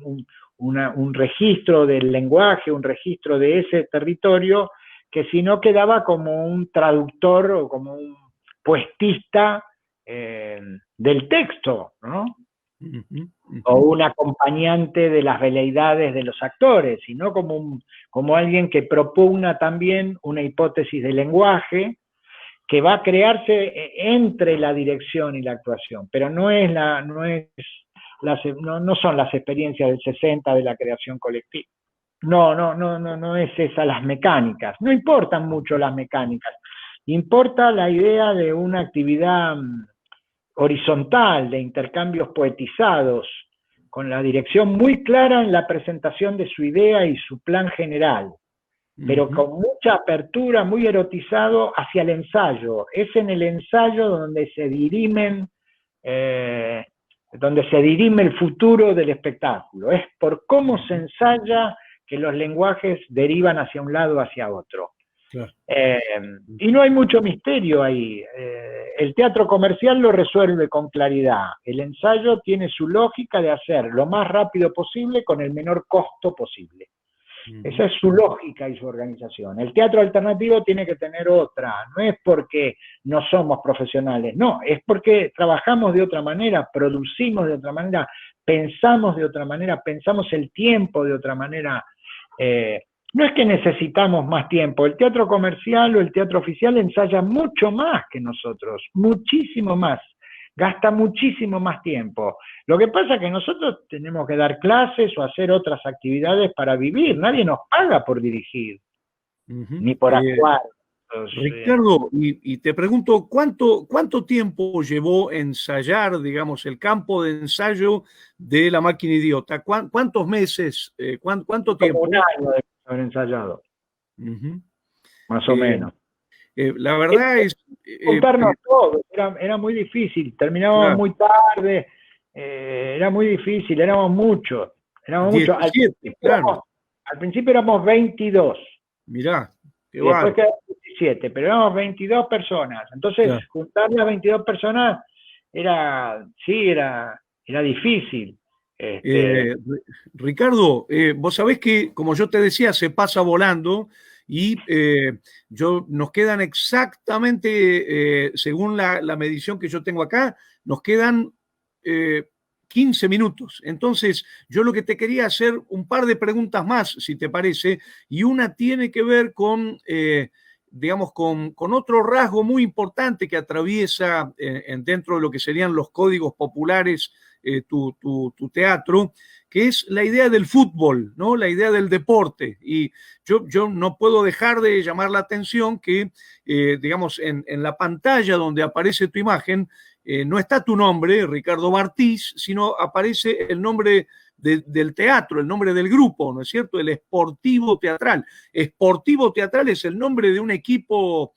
un registro del lenguaje, un registro de ese territorio, que si no quedaba como un traductor o como un puestista del texto, ¿no? O un acompañante de las veleidades de los actores, sino como alguien que propugna también una hipótesis de lenguaje que va a crearse entre la dirección y la actuación, pero no son las experiencias del 60 de la creación colectiva. No es esa las mecánicas. No importan mucho las mecánicas. Importa la idea de una actividad horizontal, de intercambios poetizados, con la dirección muy clara en la presentación de su idea y su plan general, pero con mucha apertura, muy erotizado hacia el ensayo. Es en el ensayo donde se dirime el futuro del espectáculo. Es por cómo se ensaya que los lenguajes derivan hacia un lado o hacia otro. Claro. Y no hay mucho misterio ahí. El teatro comercial lo resuelve con claridad. El ensayo tiene su lógica de hacer lo más rápido posible con el menor costo posible. Esa es su lógica y su organización. El teatro alternativo tiene que tener otra. No es porque no somos profesionales, no, es porque trabajamos de otra manera, producimos de otra manera, pensamos de otra manera, pensamos el tiempo de otra manera. No es que necesitamos más tiempo. El teatro comercial o el teatro oficial ensaya mucho más que nosotros, muchísimo más. Gasta muchísimo más tiempo. Lo que pasa es que nosotros tenemos que dar clases o hacer otras actividades para vivir. Nadie nos paga por dirigir, ni por actuar. Ricardo, y te pregunto, ¿cuánto tiempo llevó ensayar, digamos, el campo de ensayo de La Máquina Idiota? ¿Cuántos meses? ¿Cuánto tiempo? Como un año de haber ensayado. Más o menos. La verdad es... Contarnos todo, era muy difícil, terminábamos muy tarde, era muy difícil, éramos muchos. Al 17, claro. Al principio éramos 22. Mirá, qué Y después bárbaro. quedaron 17, pero éramos 22 personas. Entonces, Claro. juntar las 22 personas era difícil. Ricardo, vos sabés que, como yo te decía, se pasa volando y nos quedan exactamente, según la medición que yo tengo acá, nos quedan 15 minutos. Entonces, yo lo que te quería hacer un par de preguntas más, si te parece, y una tiene que ver con, digamos, con otro rasgo muy importante que atraviesa dentro de lo que serían los códigos populares tu teatro, que es la idea del fútbol, ¿no? La idea del deporte. Y yo no puedo dejar de llamar la atención que, digamos, en la pantalla donde aparece tu imagen, no está tu nombre, Ricardo Bartiz, sino aparece el nombre del teatro, el nombre del grupo, ¿no es cierto? El Sportivo Teatral. Sportivo Teatral es el nombre de un equipo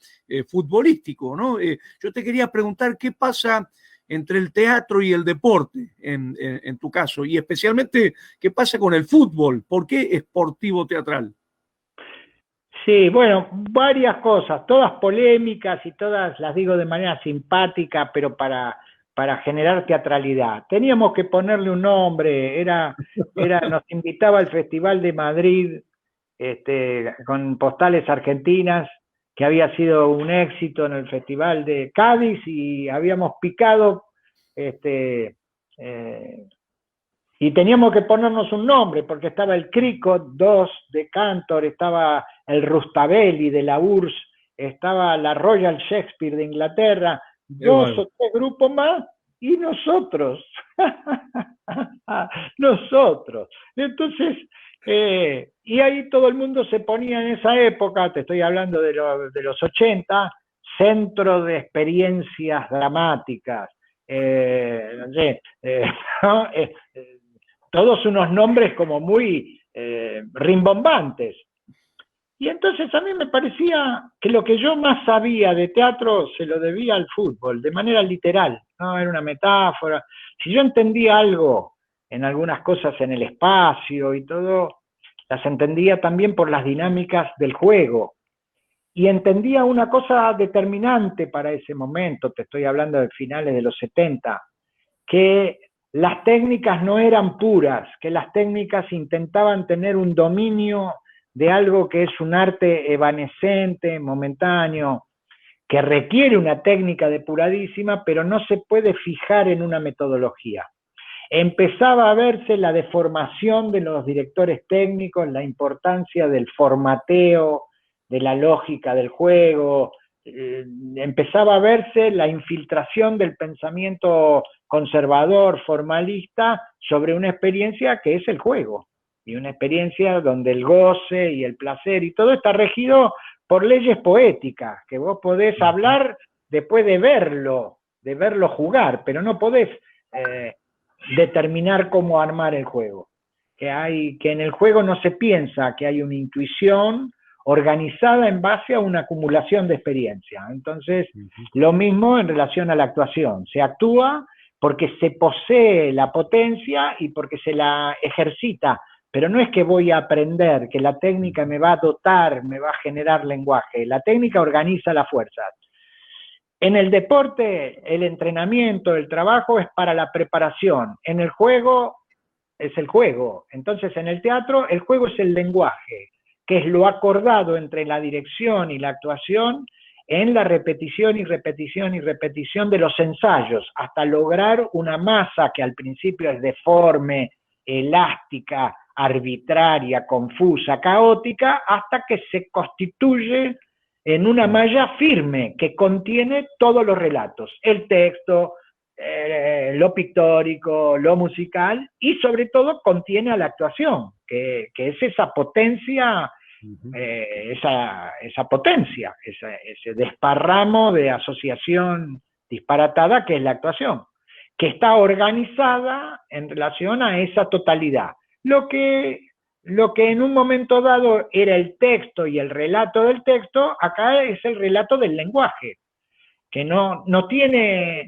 futbolístico, ¿no? Yo te quería preguntar qué pasa entre el teatro y el deporte en tu caso, y especialmente qué pasa con el fútbol. ¿Por qué Sportivo Teatral? Sí, bueno, varias cosas, todas polémicas y todas las digo de manera simpática, pero para generar teatralidad. Teníamos que ponerle un nombre, nos invitaba al Festival de Madrid con Postales Argentinas, que había sido un éxito en el Festival de Cádiz, y habíamos picado y teníamos que ponernos un nombre, porque estaba el Cricot 2 de Cantor, estaba el Rustavelli de la URSS, estaba la Royal Shakespeare de Inglaterra, dos o tres grupos más, y nosotros. Nosotros. Entonces, y ahí todo el mundo se ponía en esa época, te estoy hablando de los 80, centro de experiencias dramáticas. No sé, ¿no? Todos unos nombres como muy rimbombantes. Y entonces a mí me parecía que lo que yo más sabía de teatro se lo debía al fútbol, de manera literal, ¿no? Era una metáfora. Si yo entendía algo en algunas cosas en el espacio y todo, las entendía también por las dinámicas del juego. Y entendía una cosa determinante para ese momento, te estoy hablando de finales de los 70, que las técnicas no eran puras, que las técnicas intentaban tener un dominio de algo que es un arte evanescente, momentáneo, que requiere una técnica depuradísima, pero no se puede fijar en una metodología. Empezaba a verse la deformación de los directores técnicos, la importancia del formateo, de la lógica del juego, empezaba a verse la infiltración del pensamiento conservador, formalista, sobre una experiencia que es el juego, y una experiencia donde el goce y el placer y todo está regido por leyes poéticas, que vos podés hablar después de verlo jugar, pero no podés determinar cómo armar el juego. Que en el juego no se piensa que hay una intuición organizada en base a una acumulación de experiencia. Entonces, lo mismo en relación a la actuación. Se actúa porque se posee la potencia y porque se la ejercita, pero no es que voy a aprender, que la técnica me va a dotar, me va a generar lenguaje. La técnica organiza las fuerzas. En el deporte, el entrenamiento, el trabajo es para la preparación. En el juego, es el juego. Entonces, en el teatro, el juego es el lenguaje, que es lo acordado entre la dirección y la actuación en la repetición y repetición y repetición de los ensayos, hasta lograr una masa que al principio es deforme, elástica, arbitraria, confusa, caótica, hasta que se constituye en una malla firme que contiene todos los relatos, el texto, lo pictórico, lo musical, y sobre todo contiene a la actuación, que es esa potencia, esa potencia, ese desparramo de asociación disparatada que es la actuación, que está organizada en relación a esa totalidad. Lo que en un momento dado era el texto y el relato del texto, acá es el relato del lenguaje, que no tiene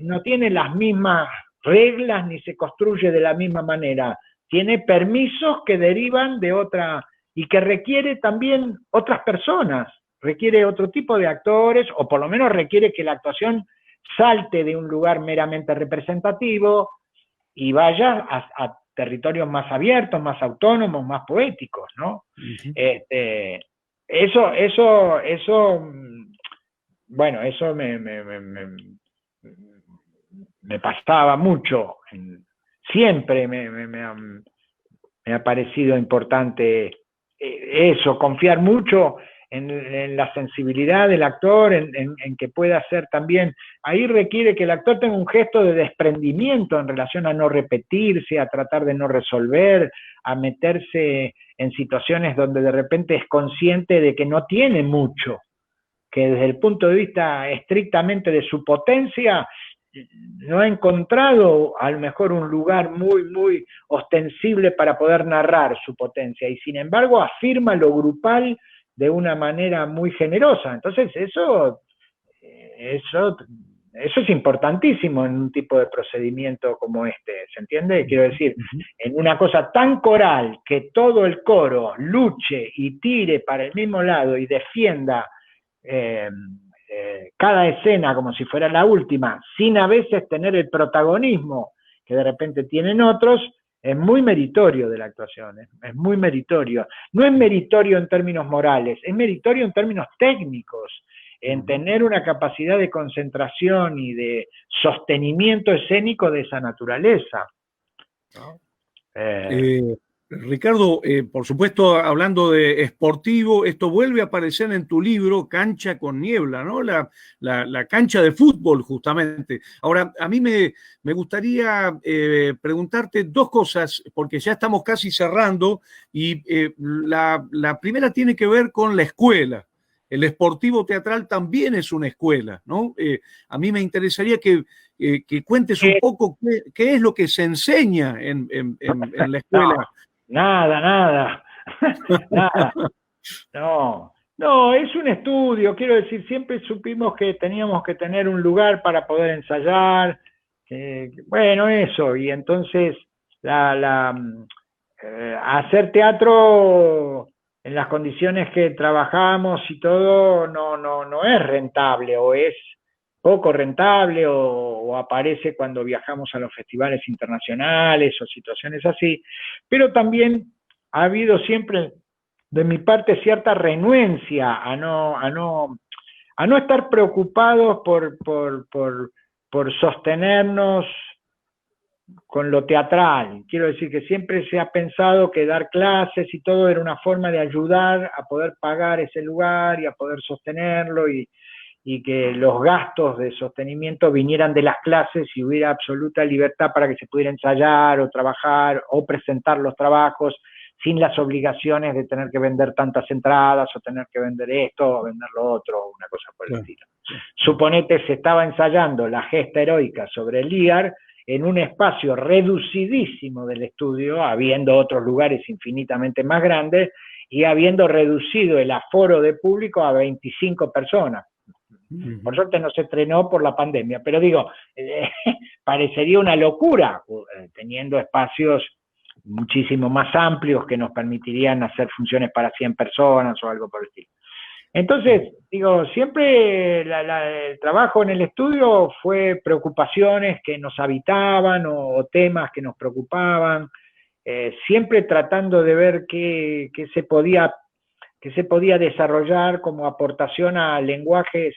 las mismas reglas ni se construye de la misma manera. Tiene permisos que derivan de otra y que requiere también otras personas, requiere otro tipo de actores, o por lo menos requiere que la actuación salte de un lugar meramente representativo y vaya a territorios más abiertos, más autónomos, más poéticos, ¿no? Bueno, eso me pasaba mucho. Siempre me ha parecido importante eso, confiar mucho en la sensibilidad del actor, en que pueda hacer también. Ahí requiere que el actor tenga un gesto de desprendimiento en relación a no repetirse, a tratar de no resolver, a meterse en situaciones donde de repente es consciente de que no tiene mucho, que desde el punto de vista estrictamente de su potencia, no ha encontrado a lo mejor un lugar muy, muy ostensible para poder narrar su potencia, y sin embargo afirma lo grupal de una manera muy generosa. Entonces eso es importantísimo en un tipo de procedimiento como este, ¿se entiende? Quiero decir, en una cosa tan coral, que todo el coro luche y tire para el mismo lado y defienda cada escena como si fuera la última, sin a veces tener el protagonismo que de repente tienen otros, es muy meritorio de la actuación, es muy meritorio. No es meritorio en términos morales, es meritorio en términos técnicos, en tener una capacidad de concentración y de sostenimiento escénico de esa naturaleza, ¿no? Ricardo, por supuesto, hablando de esportivo, esto vuelve a aparecer en tu libro Cancha con Niebla, ¿no? La cancha de fútbol, justamente. Ahora, a mí me gustaría preguntarte dos cosas, porque ya estamos casi cerrando, y la primera tiene que ver con la escuela. El esportivo teatral también es una escuela, ¿no? A mí me interesaría que cuentes un poco qué es lo que se enseña en la escuela. Nada. No, es un estudio, quiero decir, siempre supimos que teníamos que tener un lugar para poder ensayar, bueno, eso, y entonces hacer teatro en las condiciones que trabajamos y todo no es rentable, o es poco rentable, o aparece cuando viajamos a los festivales internacionales o situaciones así, pero también ha habido siempre de mi parte cierta renuencia a no estar preocupados por sostenernos con lo teatral. Quiero decir que siempre se ha pensado que dar clases y todo era una forma de ayudar a poder pagar ese lugar y a poder sostenerlo, y que los gastos de sostenimiento vinieran de las clases y hubiera absoluta libertad para que se pudiera ensayar o trabajar o presentar los trabajos sin las obligaciones de tener que vender tantas entradas o tener que vender esto o vender lo otro, una cosa por el estilo. Suponete, se estaba ensayando la gesta heroica sobre el Liar en un espacio reducidísimo del estudio, habiendo otros lugares infinitamente más grandes y habiendo reducido el aforo de público a 25 personas. Por suerte no se estrenó por la pandemia, pero digo, parecería una locura teniendo espacios muchísimo más amplios que nos permitirían hacer funciones para 100 personas o algo por el estilo. Entonces, digo, siempre el trabajo en el estudio fue preocupaciones que nos habitaban o temas que nos preocupaban, siempre tratando de ver qué se podía desarrollar como aportación a lenguajes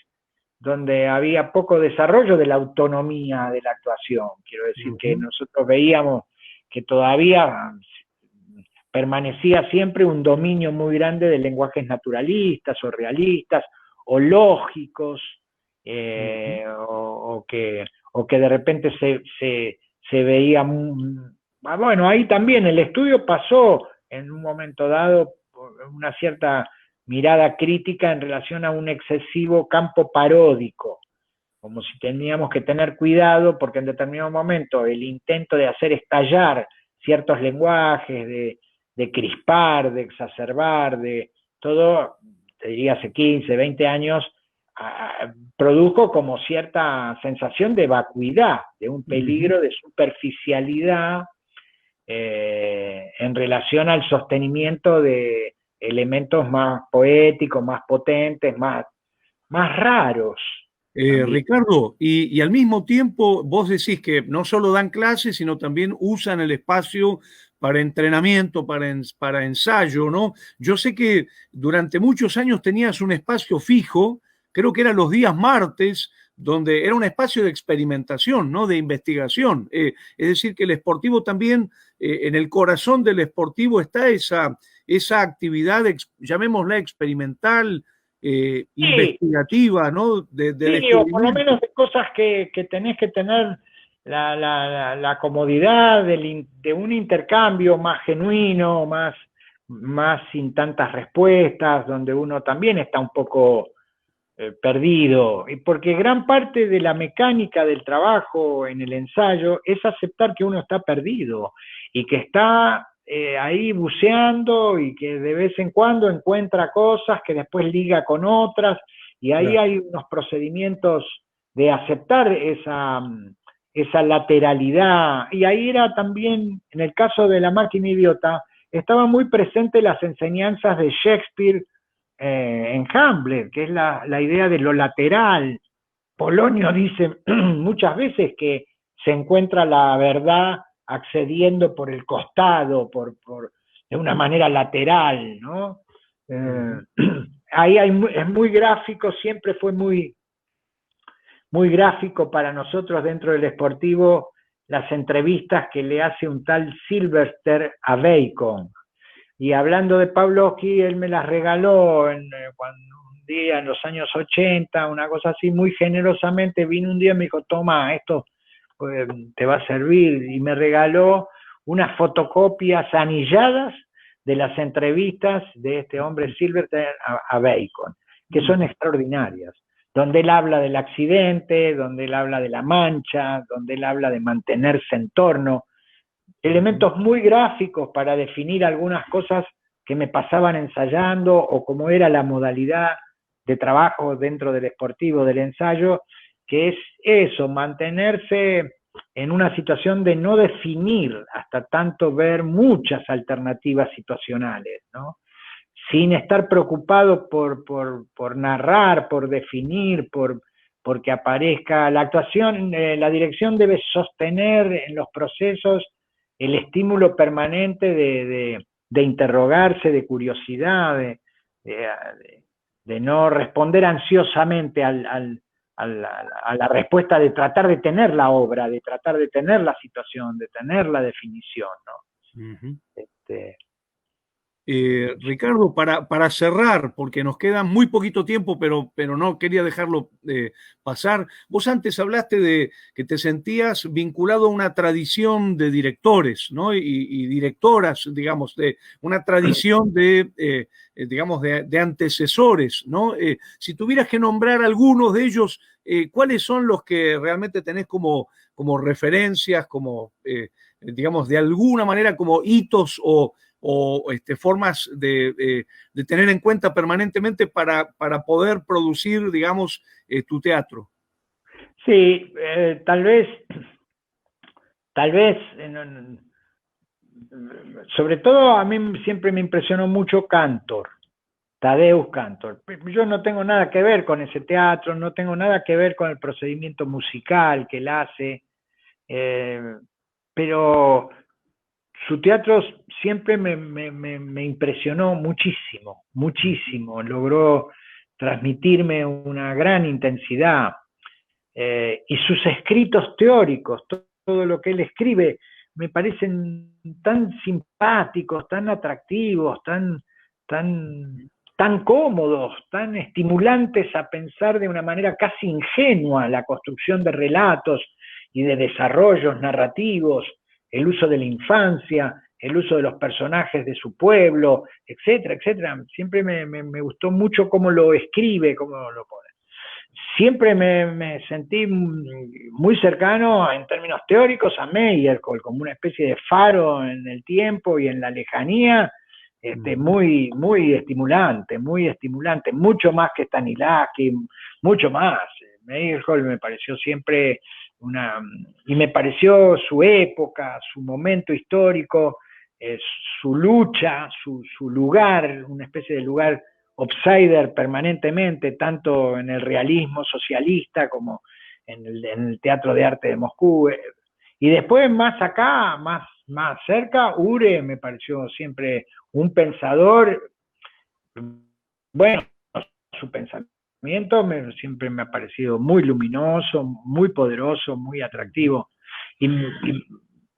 donde había poco desarrollo de la autonomía de la actuación. Quiero decir que nosotros veíamos que todavía permanecía siempre un dominio muy grande de lenguajes naturalistas o realistas o lógicos, o que de repente se veía... Bueno, ahí también el estudio pasó en un momento dado por una cierta mirada crítica en relación a un excesivo campo paródico, como si teníamos que tener cuidado porque en determinado momento el intento de hacer estallar ciertos lenguajes, de crispar, de exacerbar, de todo, te diría hace 15, 20 años, produjo como cierta sensación de vacuidad, de un peligro de superficialidad en relación al sostenimiento de elementos más poéticos, más potentes, más raros. Ricardo, y al mismo tiempo vos decís que no solo dan clases, sino también usan el espacio para entrenamiento, para ensayo, ¿no? Yo sé que durante muchos años tenías un espacio fijo, creo que eran los días martes, donde era un espacio de experimentación, ¿no? De investigación. Es decir, que el esportivo también, en el corazón del esportivo está esa actividad, llamémosla experimental, Sí. investigativa, ¿no? Sí, o por lo menos de cosas que tenés que tener la comodidad de un intercambio más genuino, más sin tantas respuestas, donde uno también está un poco perdido. Y porque gran parte de la mecánica del trabajo en el ensayo es aceptar que uno está perdido y que está ahí buceando y que de vez en cuando encuentra cosas que después liga con otras, y ahí Claro. hay unos procedimientos de aceptar esa lateralidad. Y ahí era también, en el caso de La máquina idiota, estaban muy presentes las enseñanzas de Shakespeare en Hamlet, que es la idea de lo lateral. Polonio dice muchas veces que se encuentra la verdad accediendo por el costado, de una manera lateral, ¿no? Ahí es muy gráfico, siempre fue muy gráfico para nosotros dentro del esportivo las entrevistas que le hace un tal Sylvester a Bacon. Y hablando de Pavlovsky, él me las regaló cuando un día en los años 80, una cosa así, muy generosamente. Vino un día y me dijo, toma, esto te va a servir. Y me regaló unas fotocopias anilladas de las entrevistas de este hombre Sylvester a Bacon, que son extraordinarias, donde él habla del accidente, donde él habla de la mancha, donde él habla de mantenerse en torno. Elementos muy gráficos para definir algunas cosas que me pasaban ensayando o cómo era la modalidad de trabajo dentro del esportivo, del ensayo, que es eso, mantenerse en una situación de no definir hasta tanto ver muchas alternativas situacionales, ¿no? Sin estar preocupado por narrar, por definir, porque aparezca la actuación. La dirección debe sostener en los procesos el estímulo permanente de interrogarse, de curiosidad, de no responder ansiosamente a la respuesta, de tratar de tener la obra, de tratar de tener la situación, de tener la definición, ¿no? Ricardo, para cerrar, porque nos queda muy poquito tiempo, pero no quería dejarlo pasar. Vos antes hablaste de que te sentías vinculado a una tradición de directores, ¿no? Y directoras, digamos, de una tradición digamos, de antecesores, ¿no? Si tuvieras que nombrar algunos de ellos, ¿cuáles son los que realmente tenés como referencias, como, digamos, de alguna manera como hitos o formas de tener en cuenta permanentemente para poder producir, digamos, tu teatro? Sí, tal vez, sobre todo a mí siempre me impresionó mucho Cantor, Tadeusz Kantor. Yo no tengo nada que ver con ese teatro, no tengo nada que ver con el procedimiento musical que él hace, pero su teatro siempre me impresionó muchísimo, muchísimo. Logró transmitirme una gran intensidad. Y sus escritos teóricos, todo lo que él escribe, me parecen tan simpáticos, tan atractivos, tan cómodos, tan estimulantes a pensar de una manera casi ingenua la construcción de relatos y de desarrollos narrativos, el uso de la infancia, el uso de los personajes de su pueblo, etcétera, etcétera. Siempre me gustó mucho cómo lo escribe, cómo lo pone. Siempre me sentí muy cercano en términos teóricos a Meyerhold, como una especie de faro en el tiempo y en la lejanía, muy estimulante, mucho más que Stanislavski, mucho más. Meyerhold me pareció siempre y me pareció su época, su momento histórico, su lucha, su lugar, una especie de lugar outsider permanentemente, tanto en el realismo socialista como en el Teatro de Arte de Moscú. Y después más acá, más cerca, Ure me pareció siempre un pensador, bueno, su pensamiento siempre me ha parecido muy luminoso, muy poderoso, muy atractivo. Y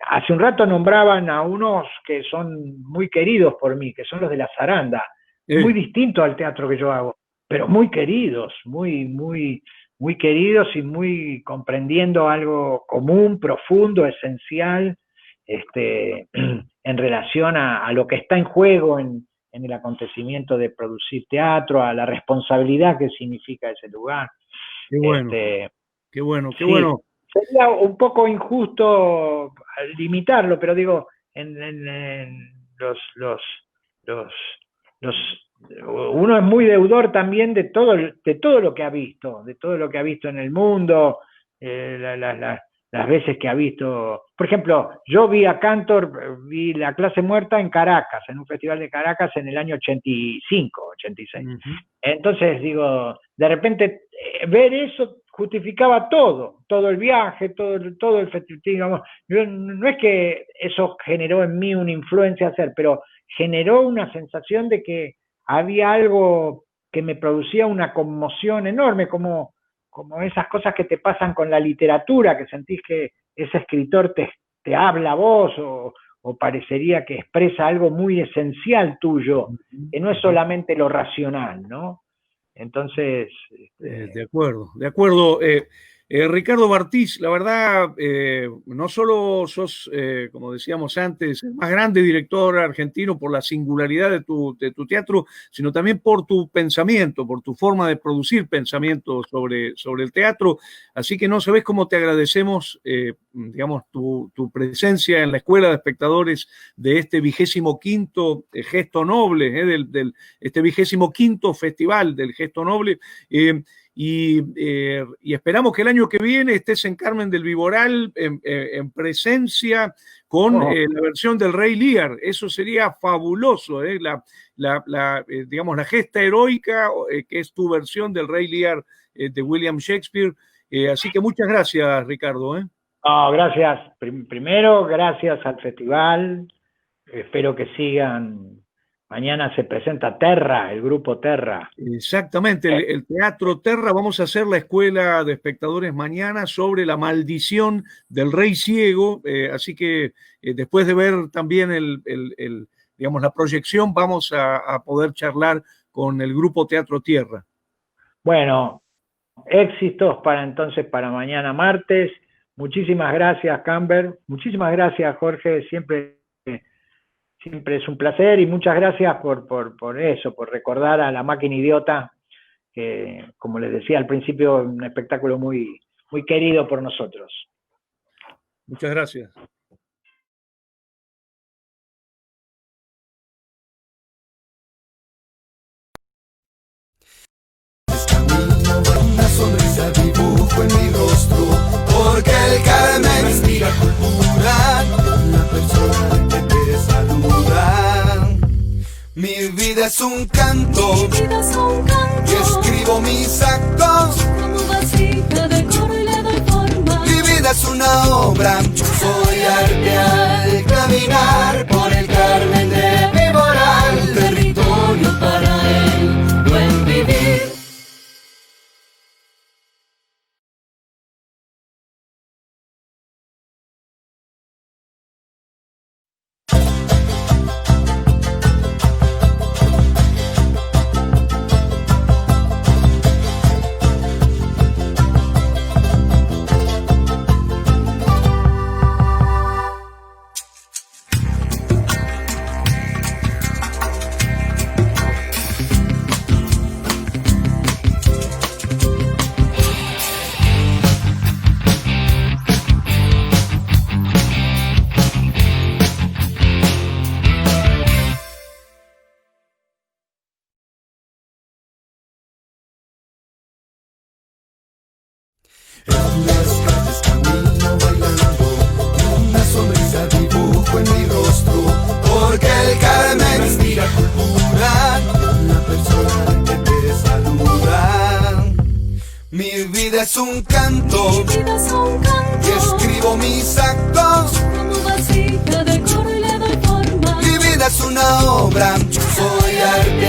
hace un rato nombraban a unos que son muy queridos por mí, que son los de la zaranda, muy distinto al teatro que yo hago, pero muy queridos, muy queridos y muy comprendiendo algo común, profundo, esencial, en relación a lo que está en juego en el acontecimiento de producir teatro, a la responsabilidad que significa ese lugar. Qué bueno, qué bueno, qué sí, bueno. Sería un poco injusto limitarlo, pero digo, uno es muy deudor también de todo lo que ha visto, en el mundo, las veces que ha visto. Por ejemplo, yo vi a Cantor, vi La clase muerta en Caracas, en un festival de Caracas en el año 85, 86. Uh-huh. Entonces, digo, de repente ver eso justificaba todo el viaje, todo el festival, digamos. No es que eso generó en mí una influencia a hacer, pero generó una sensación de que había algo que me producía una conmoción enorme, como esas cosas que te pasan con la literatura, que sentís que ese escritor te habla a vos, o parecería que expresa algo muy esencial tuyo, que no es solamente lo racional, ¿no? Entonces... De acuerdo. Ricardo Bartís, la verdad, no solo sos, como decíamos antes, el más grande director argentino por la singularidad de tu teatro, sino también por tu pensamiento, por tu forma de producir pensamiento sobre el teatro. Así que no sabés cómo te agradecemos, digamos, tu presencia en la Escuela de Espectadores de este 25º Gesto Noble, este 25º Festival del Gesto Noble. Y esperamos que el año que viene estés en Carmen del Viboral en presencia con la versión del Rey Lear. Eso sería fabuloso, digamos, la gesta heroica que es tu versión del Rey Lear de William Shakespeare. Así que muchas gracias, Ricardo. No, gracias. Primero, gracias al festival. Espero que sigan. Mañana se presenta Terra, el grupo Terra. Exactamente, el Teatro Terra. Vamos a hacer la Escuela de Espectadores mañana sobre la maldición del rey ciego. Así que después de ver también digamos, la proyección, vamos a poder charlar con el grupo Teatro Tierra. Bueno, éxitos para mañana martes. Muchísimas gracias, Camber. Muchísimas gracias, Jorge. Siempre es un placer, y muchas gracias por eso, por recordar a La Máquina Idiota, que, como les decía al principio, es un espectáculo muy, muy querido por nosotros. Muchas gracias. Una sonrisa dibujo en mi rostro, porque el Carmen es mi cultura, una persona que te saluda. Mi vida es un canto, y escribo mis actos como vasija de coro y le doy forma. Mi vida es una obra, soy arte al caminar por el Carmen de Viboral, territorio para el buen vivir. En las calles camino bailando, y una sonrisa dibujo en mi rostro, porque el Carmen inspira cultura en la persona que te saluda. Mi vida es un canto, Mi vida es un canto, y escribo mis actos. como vasija de coro y le doy forma. Mi vida es una obra, soy arte